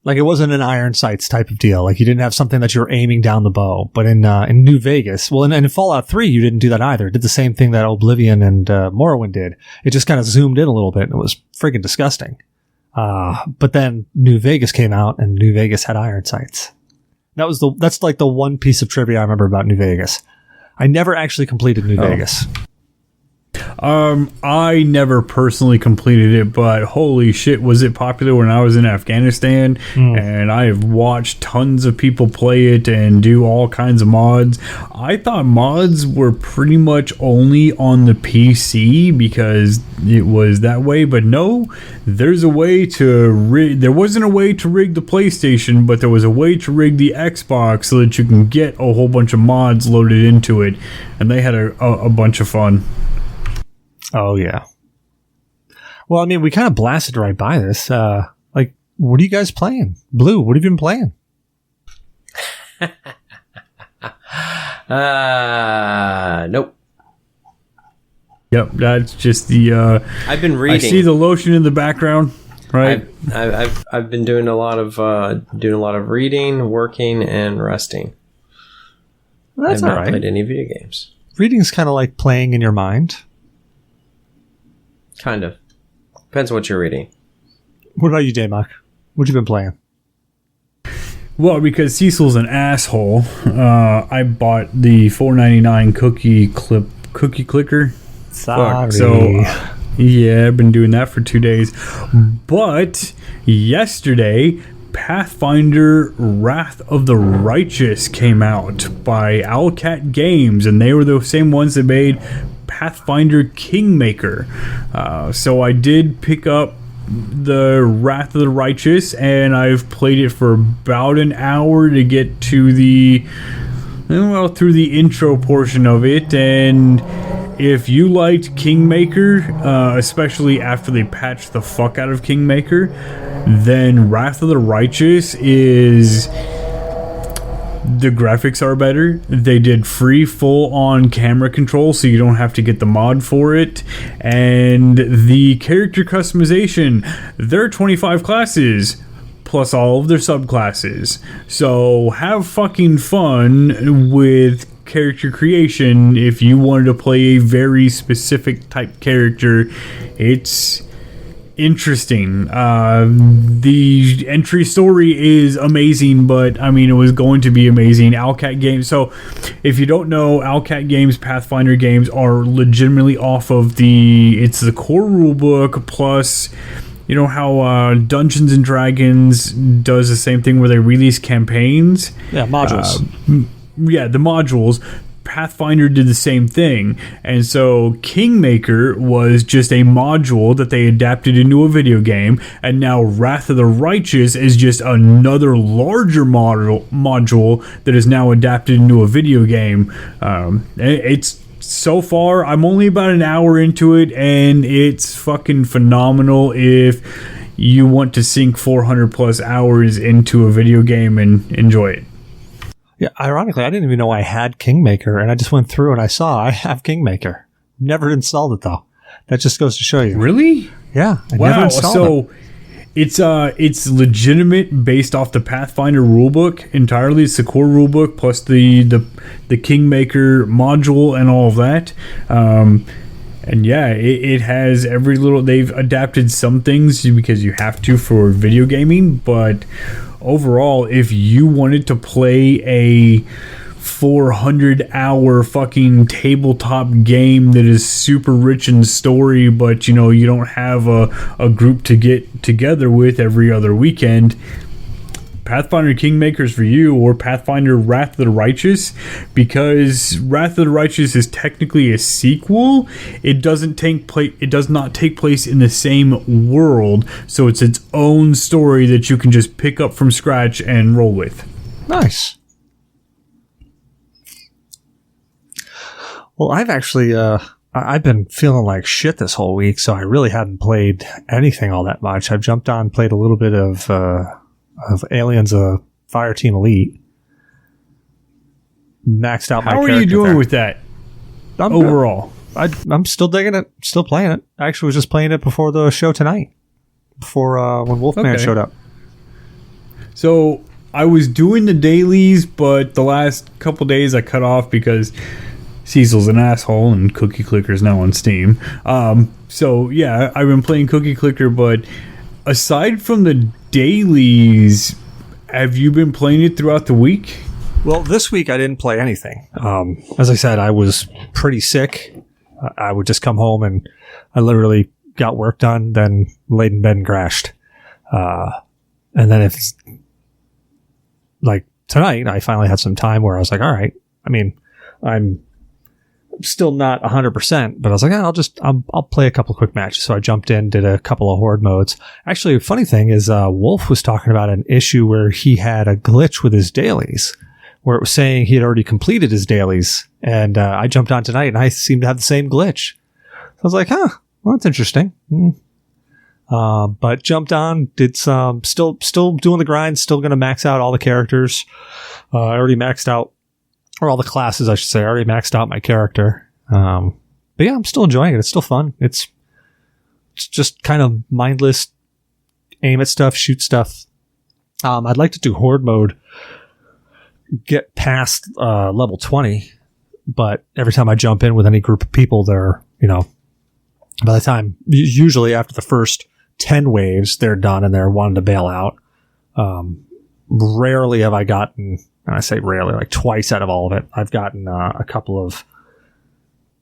it wasn't an iron sights type of deal. Like you didn't have something that you were aiming down the bow. But in New Vegas, well, in Fallout 3, you didn't do that either. It did the same thing that Oblivion and Morrowind did. It just kind of zoomed in a little bit, and it was friggin' disgusting. But then New Vegas came out, and New Vegas had iron sights. That's like the one piece of trivia I remember about New Vegas. I never actually completed New Vegas. I never personally completed it, but holy shit, was it popular when I was in Afghanistan. And I have watched tons of people play it and do all kinds of mods. I thought mods were pretty much only on the PC because it was that way, but no, there's a way to there wasn't a way to rig the PlayStation, but there was a way to rig the Xbox so that you can get a whole bunch of mods loaded into it, and they had a bunch of fun. Oh, yeah. Well, I mean, we kind of blasted right by this. Like, what are you guys playing? Blue, what have you been playing? Nope. Yep, that's just the... I've been reading. I see the lotion in the background, right? I've been doing a lot of reading, working, and resting. Well, that's all right. I've not played any video games. Reading's kind of like playing in your mind. Kind of. Depends on what you're reading. What about you, Damok? What you been playing? Well, because Cecil's an asshole, I bought the $4.99 cookie clicker. Sorry. So, yeah, I've been doing that for 2 days. But yesterday, Pathfinder Wrath of the Righteous came out by Owlcat Games, and they were the same ones that made Pathfinder Kingmaker. So I did pick up the Wrath of the Righteous, and I've played it for about an hour to get to through the intro portion of it. And if you liked Kingmaker, especially after they patched the fuck out of Kingmaker, then Wrath of the Righteous is... The graphics are better. They did free full-on camera control, so you don't have to get the mod for it. And the character customization, there are 25 classes, plus all of their subclasses. So have fucking fun with character creation. If you wanted to play a very specific type character, it's... interesting. The entry story is amazing, but I mean, it was going to be amazing. Owlcat Games. So, if you don't know, Owlcat Games Pathfinder games are legitimately off of it's the core rulebook plus. You know how Dungeons and Dragons does the same thing where they release campaigns? Yeah, modules. The modules. Pathfinder did the same thing, and so Kingmaker was just a module that they adapted into a video game, and now Wrath of the Righteous is just another larger module that is now adapted into a video game. It's so far, I'm only about an hour into it, and it's fucking phenomenal if you want to sink 400 plus hours into a video game and enjoy it. Yeah, ironically, I didn't even know I had Kingmaker, and I just went through and I saw I have Kingmaker. Never installed it, though. That just goes to show you. Really? Yeah, I never installed it. It's legitimate based off the Pathfinder rulebook entirely. It's the core rulebook plus the Kingmaker module and all of that. And yeah, it has every little. They've adapted some things because you have to for video gaming, but overall, if you wanted to play a 400-hour fucking tabletop game that is super rich in story, but you don't have a group to get together with every other weekend, Pathfinder Kingmakers for you, or Pathfinder Wrath of the Righteous, because Wrath of the Righteous is technically a sequel. It does not take place in the same world, so it's its own story that you can just pick up from scratch and roll with. Nice. Well, I've actually I've been feeling like shit this whole week, so I really hadn't played anything all that much. I've jumped on, played a little bit of Aliens Fireteam Elite. Maxed out my character. How are you doing with that overall? I'm still digging it. Still playing it. I actually was just playing it before the show tonight. Before when Wolfman showed up. So I was doing the dailies, but the last couple days I cut off because Cecil's an asshole and Cookie Clicker's now on Steam. So yeah, I've been playing Cookie Clicker, but aside from the dailies, have you been playing it throughout the week? Well, this week I didn't play anything. As I said, I was pretty sick. I would just come home and I literally got work done, then laid in bed and crashed. And then if like tonight, I finally had some time where I was like, all right. I mean, I'm still not 100%, but I was like, I'll play a couple of quick matches. So I jumped in, did a couple of horde modes. Actually, a funny thing is, Wolf was talking about an issue where he had a glitch with his dailies, where it was saying he had already completed his dailies. And I jumped on tonight and I seemed to have the same glitch. So I was like, well, that's interesting. But jumped on, did some, still doing the grind, still going to max out all the characters. I already maxed out, or all the classes, I should say. I already maxed out my character. But yeah, I'm still enjoying it. It's still fun. It's just kind of mindless, aim at stuff, shoot stuff. I'd like to do horde mode, get past level 20, but every time I jump in with any group of people, they're, by the time, usually after the first 10 waves, they're done and they're wanting to bail out. Rarely have I gotten, and I say rarely, like twice out of all of it, I've gotten a couple of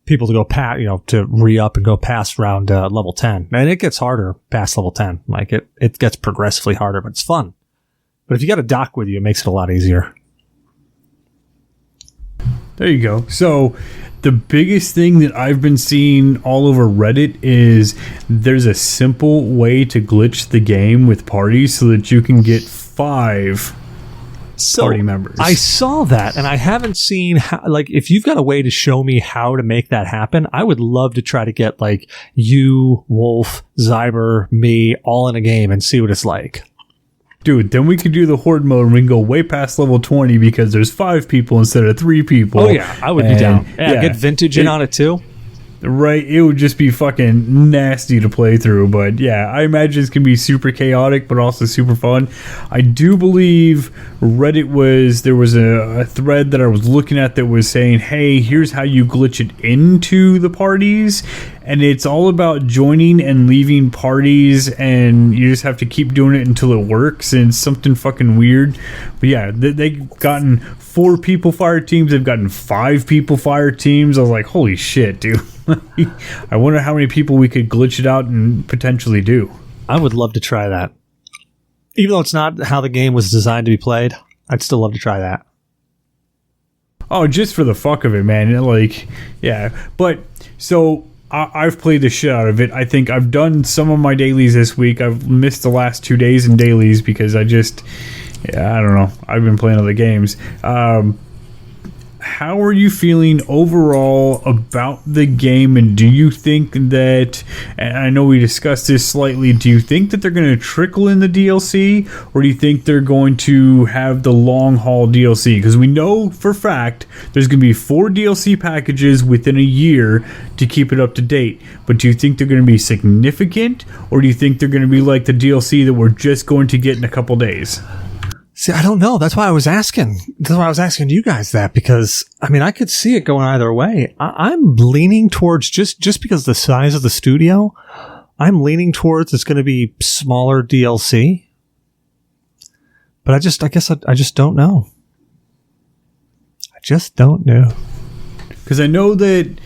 people to go past, to re-up and go past around level 10. And it gets harder past level 10. Like it gets progressively harder, but it's fun. But if you got a doc with you, it makes it a lot easier. There you go. So the biggest thing that I've been seeing all over Reddit is there's a simple way to glitch the game with parties so that you can get 5 party members. I saw that, and I haven't seen how, like, if you've got a way to show me how to make that happen, I would love to try to get like you, Wolf, Zyber, me all in a game and see what it's like. Dude, then we could do the horde mode and we can go way past level 20 because there's 5 people instead of 3 people. Oh yeah, I would be down. Yeah, get vintage in on it too. Right, it would just be fucking nasty to play through, but yeah, I imagine it's gonna be super chaotic, but also super fun. I do believe there was a thread that I was looking at that was saying, hey, here's how you glitch it into the parties, and it's all about joining and leaving parties, and you just have to keep doing it until it works, and it's something fucking weird. But yeah, they've gotten 4 people fire teams, they've gotten 5 people fire teams. I was like, holy shit, dude. I wonder how many people we could glitch it out and potentially do. I would love to try that. Even though it's not how the game was designed to be played, I'd still love to try that. Oh, just for the fuck of it, man. Yeah. But, so, I've played the shit out of it. I think I've done some of my dailies this week. I've missed the last 2 days in dailies because I don't know. I've been playing other games. how are you feeling overall about the game? And do you think that, and I know we discussed this slightly, do you think that they're going to trickle in the DLC, or do you think they're going to have the long haul DLC? Because we know for a fact there's going to be 4 DLC packages within a year to keep it up to date. But do you think they're going to be significant, or do you think they're going to be like the DLC that we're just going to get in a couple days? See, I don't know. That's why I was asking. That's why I was asking you guys that, because I mean, I could see it going either way. I'm leaning towards just because the size of the studio. I'm leaning towards it's going to be smaller DLC. But I guess I just don't know. I just don't know. Because I know that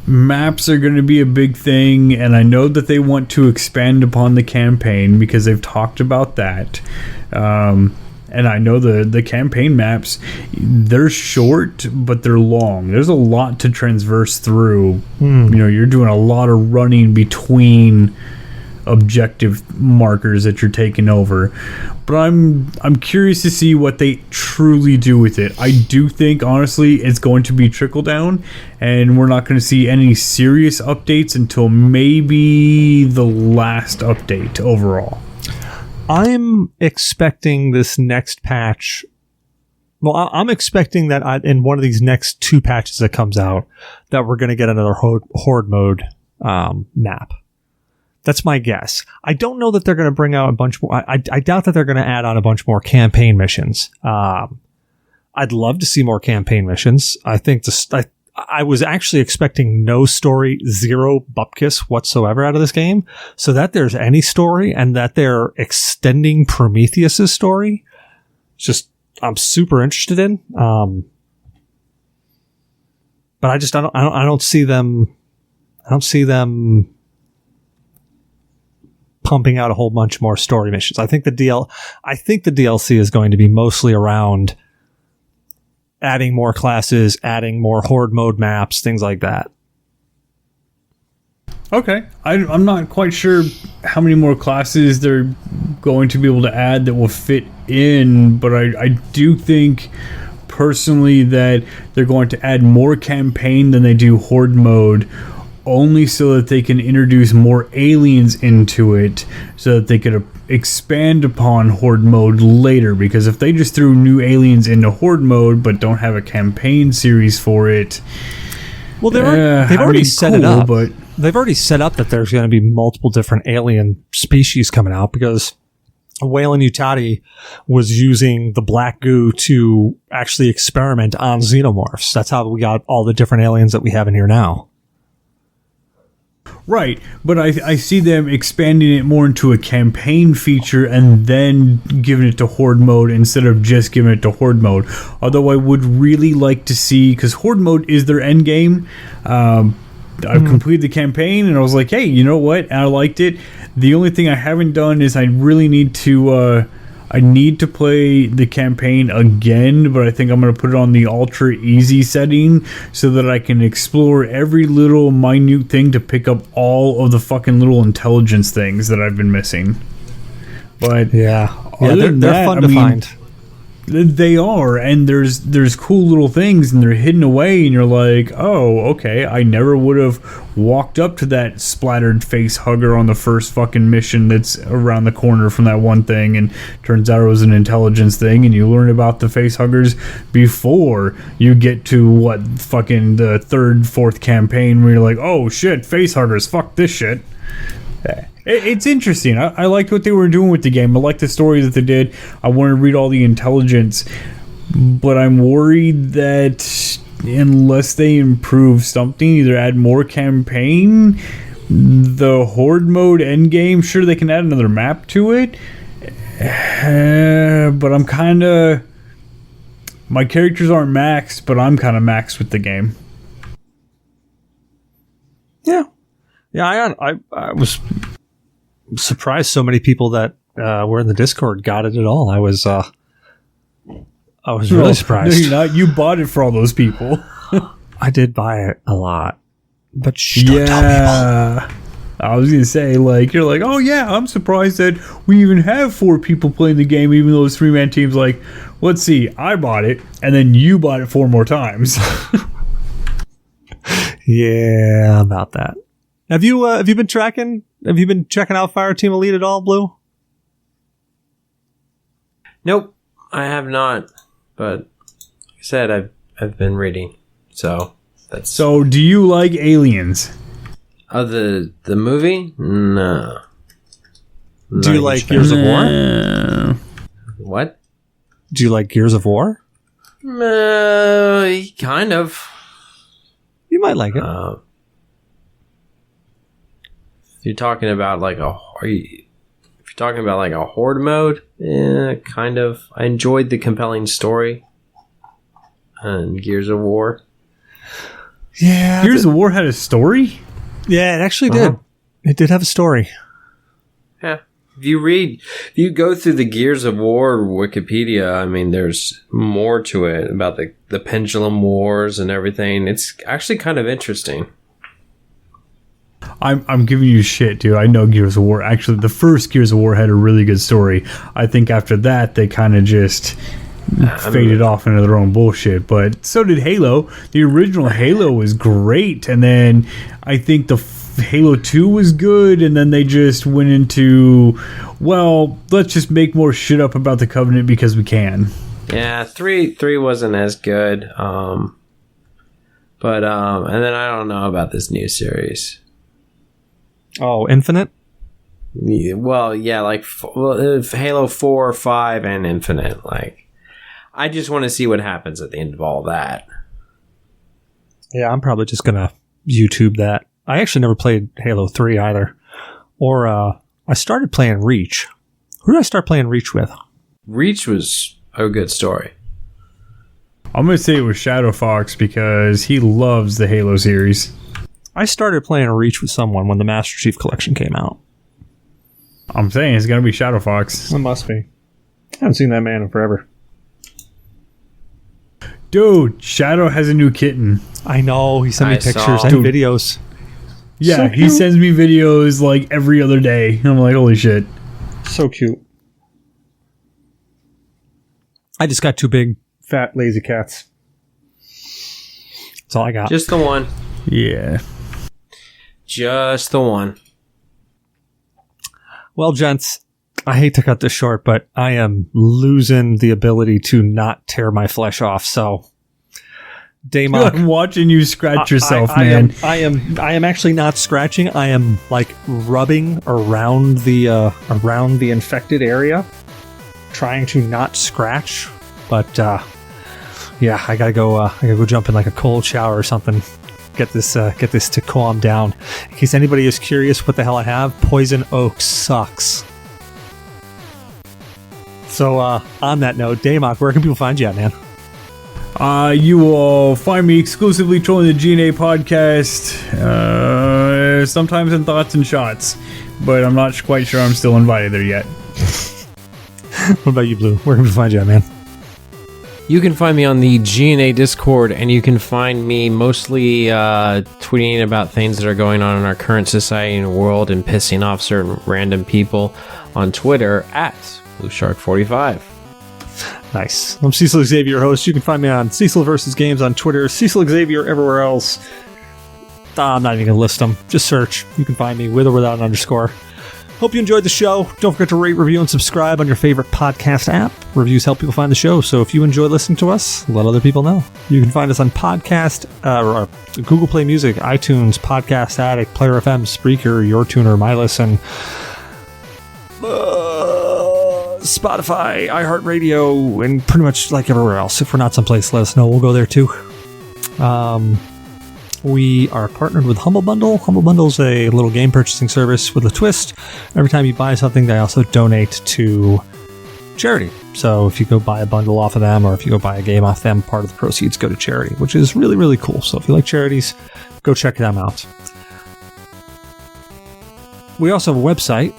maps are going to be a big thing, and I know that they want to expand upon the campaign because they've talked about that. And I know the campaign maps, they're short, but they're long. There's a lot to transverse through. You know, you're doing a lot of running between objective markers that you're taking over. But I'm curious to see what they truly do with it. I do think, honestly, it's going to be trickle down, and we're not going to see any serious updates until maybe the last update overall. I'm expecting this next patch. Well, I'm expecting that in one of these next 2 patches that comes out, that we're going to get another horde mode map. That's my guess. I don't know that they're going to bring out a bunch more. I doubt that they're going to add on a bunch more campaign missions. I'd love to see more campaign missions. I think I was actually expecting no story, 0 bupkis whatsoever out of this game. So that there's any story and that they're extending Prometheus's story, just I'm super interested in. But I don't see them. I don't see them pumping out a whole bunch more story missions. I think the DLC is going to be mostly around adding more classes, adding more horde mode maps, things like that. Okay. I'm not quite sure how many more classes they're going to be able to add that will fit in, but I do think personally that they're going to add more campaign than they do horde mode, only so that they can introduce more aliens into it, so that they could expand upon horde mode later. Because if they just threw new aliens into horde mode but don't have a campaign series for it, well, they've already set it up. But they've already set up that there's going to be multiple different alien species coming out, because Whalen Utati was using the black goo to actually experiment on xenomorphs. That's how we got all the different aliens that we have in here now. Right, but I see them expanding it more into a campaign feature and then giving it to horde mode instead of just giving it to horde mode. Although I would really like to see, because horde mode is their end game. I've completed the campaign and I was like, hey, you know what? I liked it. The only thing I haven't done is I really need to play the campaign again, but I think I'm going to put it on the ultra easy setting so that I can explore every little minute thing to pick up all of the fucking little intelligence things that I've been missing. But they're fun to find. They are, and there's cool little things, and they're hidden away, and you're like, oh, okay, I never would have walked up to that splattered face hugger on the first fucking mission that's around the corner from that one thing, and turns out it was an intelligence thing, and you learn about the face huggers before you get to fucking the 3rd, 4th campaign where you're like, oh shit, face huggers, fuck this shit. It's interesting. I liked what they were doing with the game. I liked the story that they did. I wanted to read all the intelligence, but I'm worried that unless they improve something, either add more campaign, the horde mode endgame, sure, they can add another map to it, but I'm kind of... My characters aren't maxed, but I'm kind of maxed with the game. Yeah. Yeah, I was surprised so many people that were in the Discord got it at all. I was really surprised. No, you're not. You bought it for all those people. I did buy it a lot, but don't tell people. I was gonna say, like, you're like, oh yeah, I'm surprised that we even have 4 people playing the game, even though it's 3-man teams. Like, let's see, I bought it, and then you bought it 4 more times. Yeah, about that. Have you been tracking? Have you been checking out Fireteam Elite at all, Blue? Nope, I have not. But like I said, I've been reading, so that's. So, do you like Aliens? The movie? No. Do you like Gears of War? What? Do you like Gears of War? Kind of. You might like it. If you're talking about like a horde mode, kind of. I enjoyed the compelling story and Gears of War. Yeah, Gears of War had a story? Yeah, it actually did. It did have a story. Yeah. If you go through the Gears of War Wikipedia, I mean, there's more to it about the pendulum wars and everything. It's actually kind of interesting. I'm giving you shit, dude. I know Gears of War. Actually, the first Gears of War had a really good story. I think after that, they kind of just faded off into their own bullshit. But so did Halo. The original Halo was great, and then I think the Halo 2 was good, and then they just went into, well, let's just make more shit up about the Covenant because we can. Yeah, 3 wasn't as good. But and then I don't know about this new series. Oh, Infinite? Well, yeah, like Halo 4, 5, and Infinite. Like, I just want to see what happens at the end of all that. Yeah, I'm probably just going to YouTube that. I actually never played Halo 3 either. Or I started playing Reach. Who did I start playing Reach with? Reach was a good story. I'm going to say it was Shadow Fox because he loves the Halo series. I started playing Reach with someone when the Master Chief Collection came out. I'm saying it's going to be Shadow Fox. It must be. I haven't seen that man in forever. Dude, Shadow has a new kitten. I know. He sent me pictures and videos. Yeah, So he sends me videos like every other day. I'm like, holy shit. So cute. I just got 2 big, fat, lazy cats. That's all I got. Just the one. Yeah. Just the one. Well, gents, I hate to cut this short, but I am losing the ability to not tear my flesh off, so Damok, I'm watching you scratch yourself, man. I am actually not scratching. I am like rubbing around the infected area, trying to not scratch. But yeah, I gotta go jump in like a cold shower or something. Get this to calm down. In case anybody is curious what the hell I have, Poison Oak sucks. So on that note, Damok, where can people find you at, man? You will find me exclusively trolling the G.N.A podcast, sometimes in Thoughts and Shots, but I'm not quite sure I'm still invited there yet. What about you, Blue? Where can we find you at, man? You can find me on the G.N.A Discord, and you can find me mostly tweeting about things that are going on in our current society and world and pissing off certain random people on Twitter at BlueShark45. Nice. I'm Cecil Xavier, your host. You can find me on Cecil vs. Games on Twitter, Cecil Xavier everywhere else. I'm not even going to list them. Just search. You can find me with or without an underscore. Hope you enjoyed the show. Don't forget to rate, review, and subscribe on your favorite podcast app. Reviews help people find the show, so if you enjoy listening to us, let other people know. You can find us on podcast, or Google Play Music, iTunes, Podcast Addict, Player FM, Spreaker, Your Tuner, MyListen, Spotify, iHeartRadio, and pretty much like everywhere else. If we're not someplace, let us know. We'll go there too. We are partnered with Humble Bundle. Humble Bundle is a little game purchasing service with a twist. Every time you buy something, they also donate to charity. So if you go buy a bundle off of them, or if you go buy a game off them, part of the proceeds go to charity, which is really, really cool. So if you like charities, go check them out. We also have a website.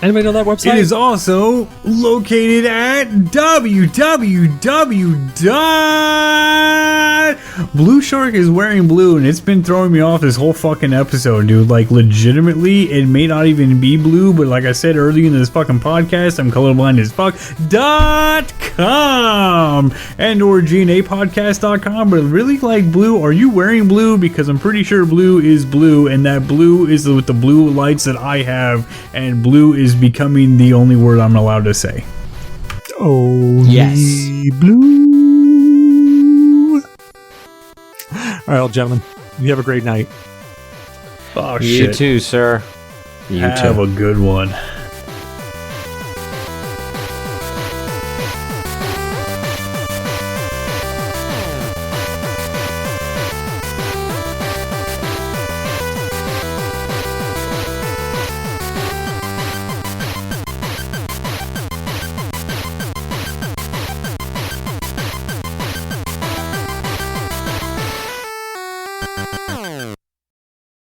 Anybody know that website? It is also located at www.blueshark45.com. Blue Shark is wearing blue, and it's been throwing me off this whole fucking episode, dude. Like, legitimately, it may not even be blue, but like I said earlier in this fucking podcast, I'm colorblind as fuck. .com and or G.N.A podcast.com. But really, like, blue, are you wearing blue? Because I'm pretty sure blue is blue, and that blue is with the blue lights that I have, and blue is becoming the only word I'm allowed to say. Oh, yes. Blue. All right, old gentlemen. You have a great night. Oh, You shit. too, sir. You Have too. a good one.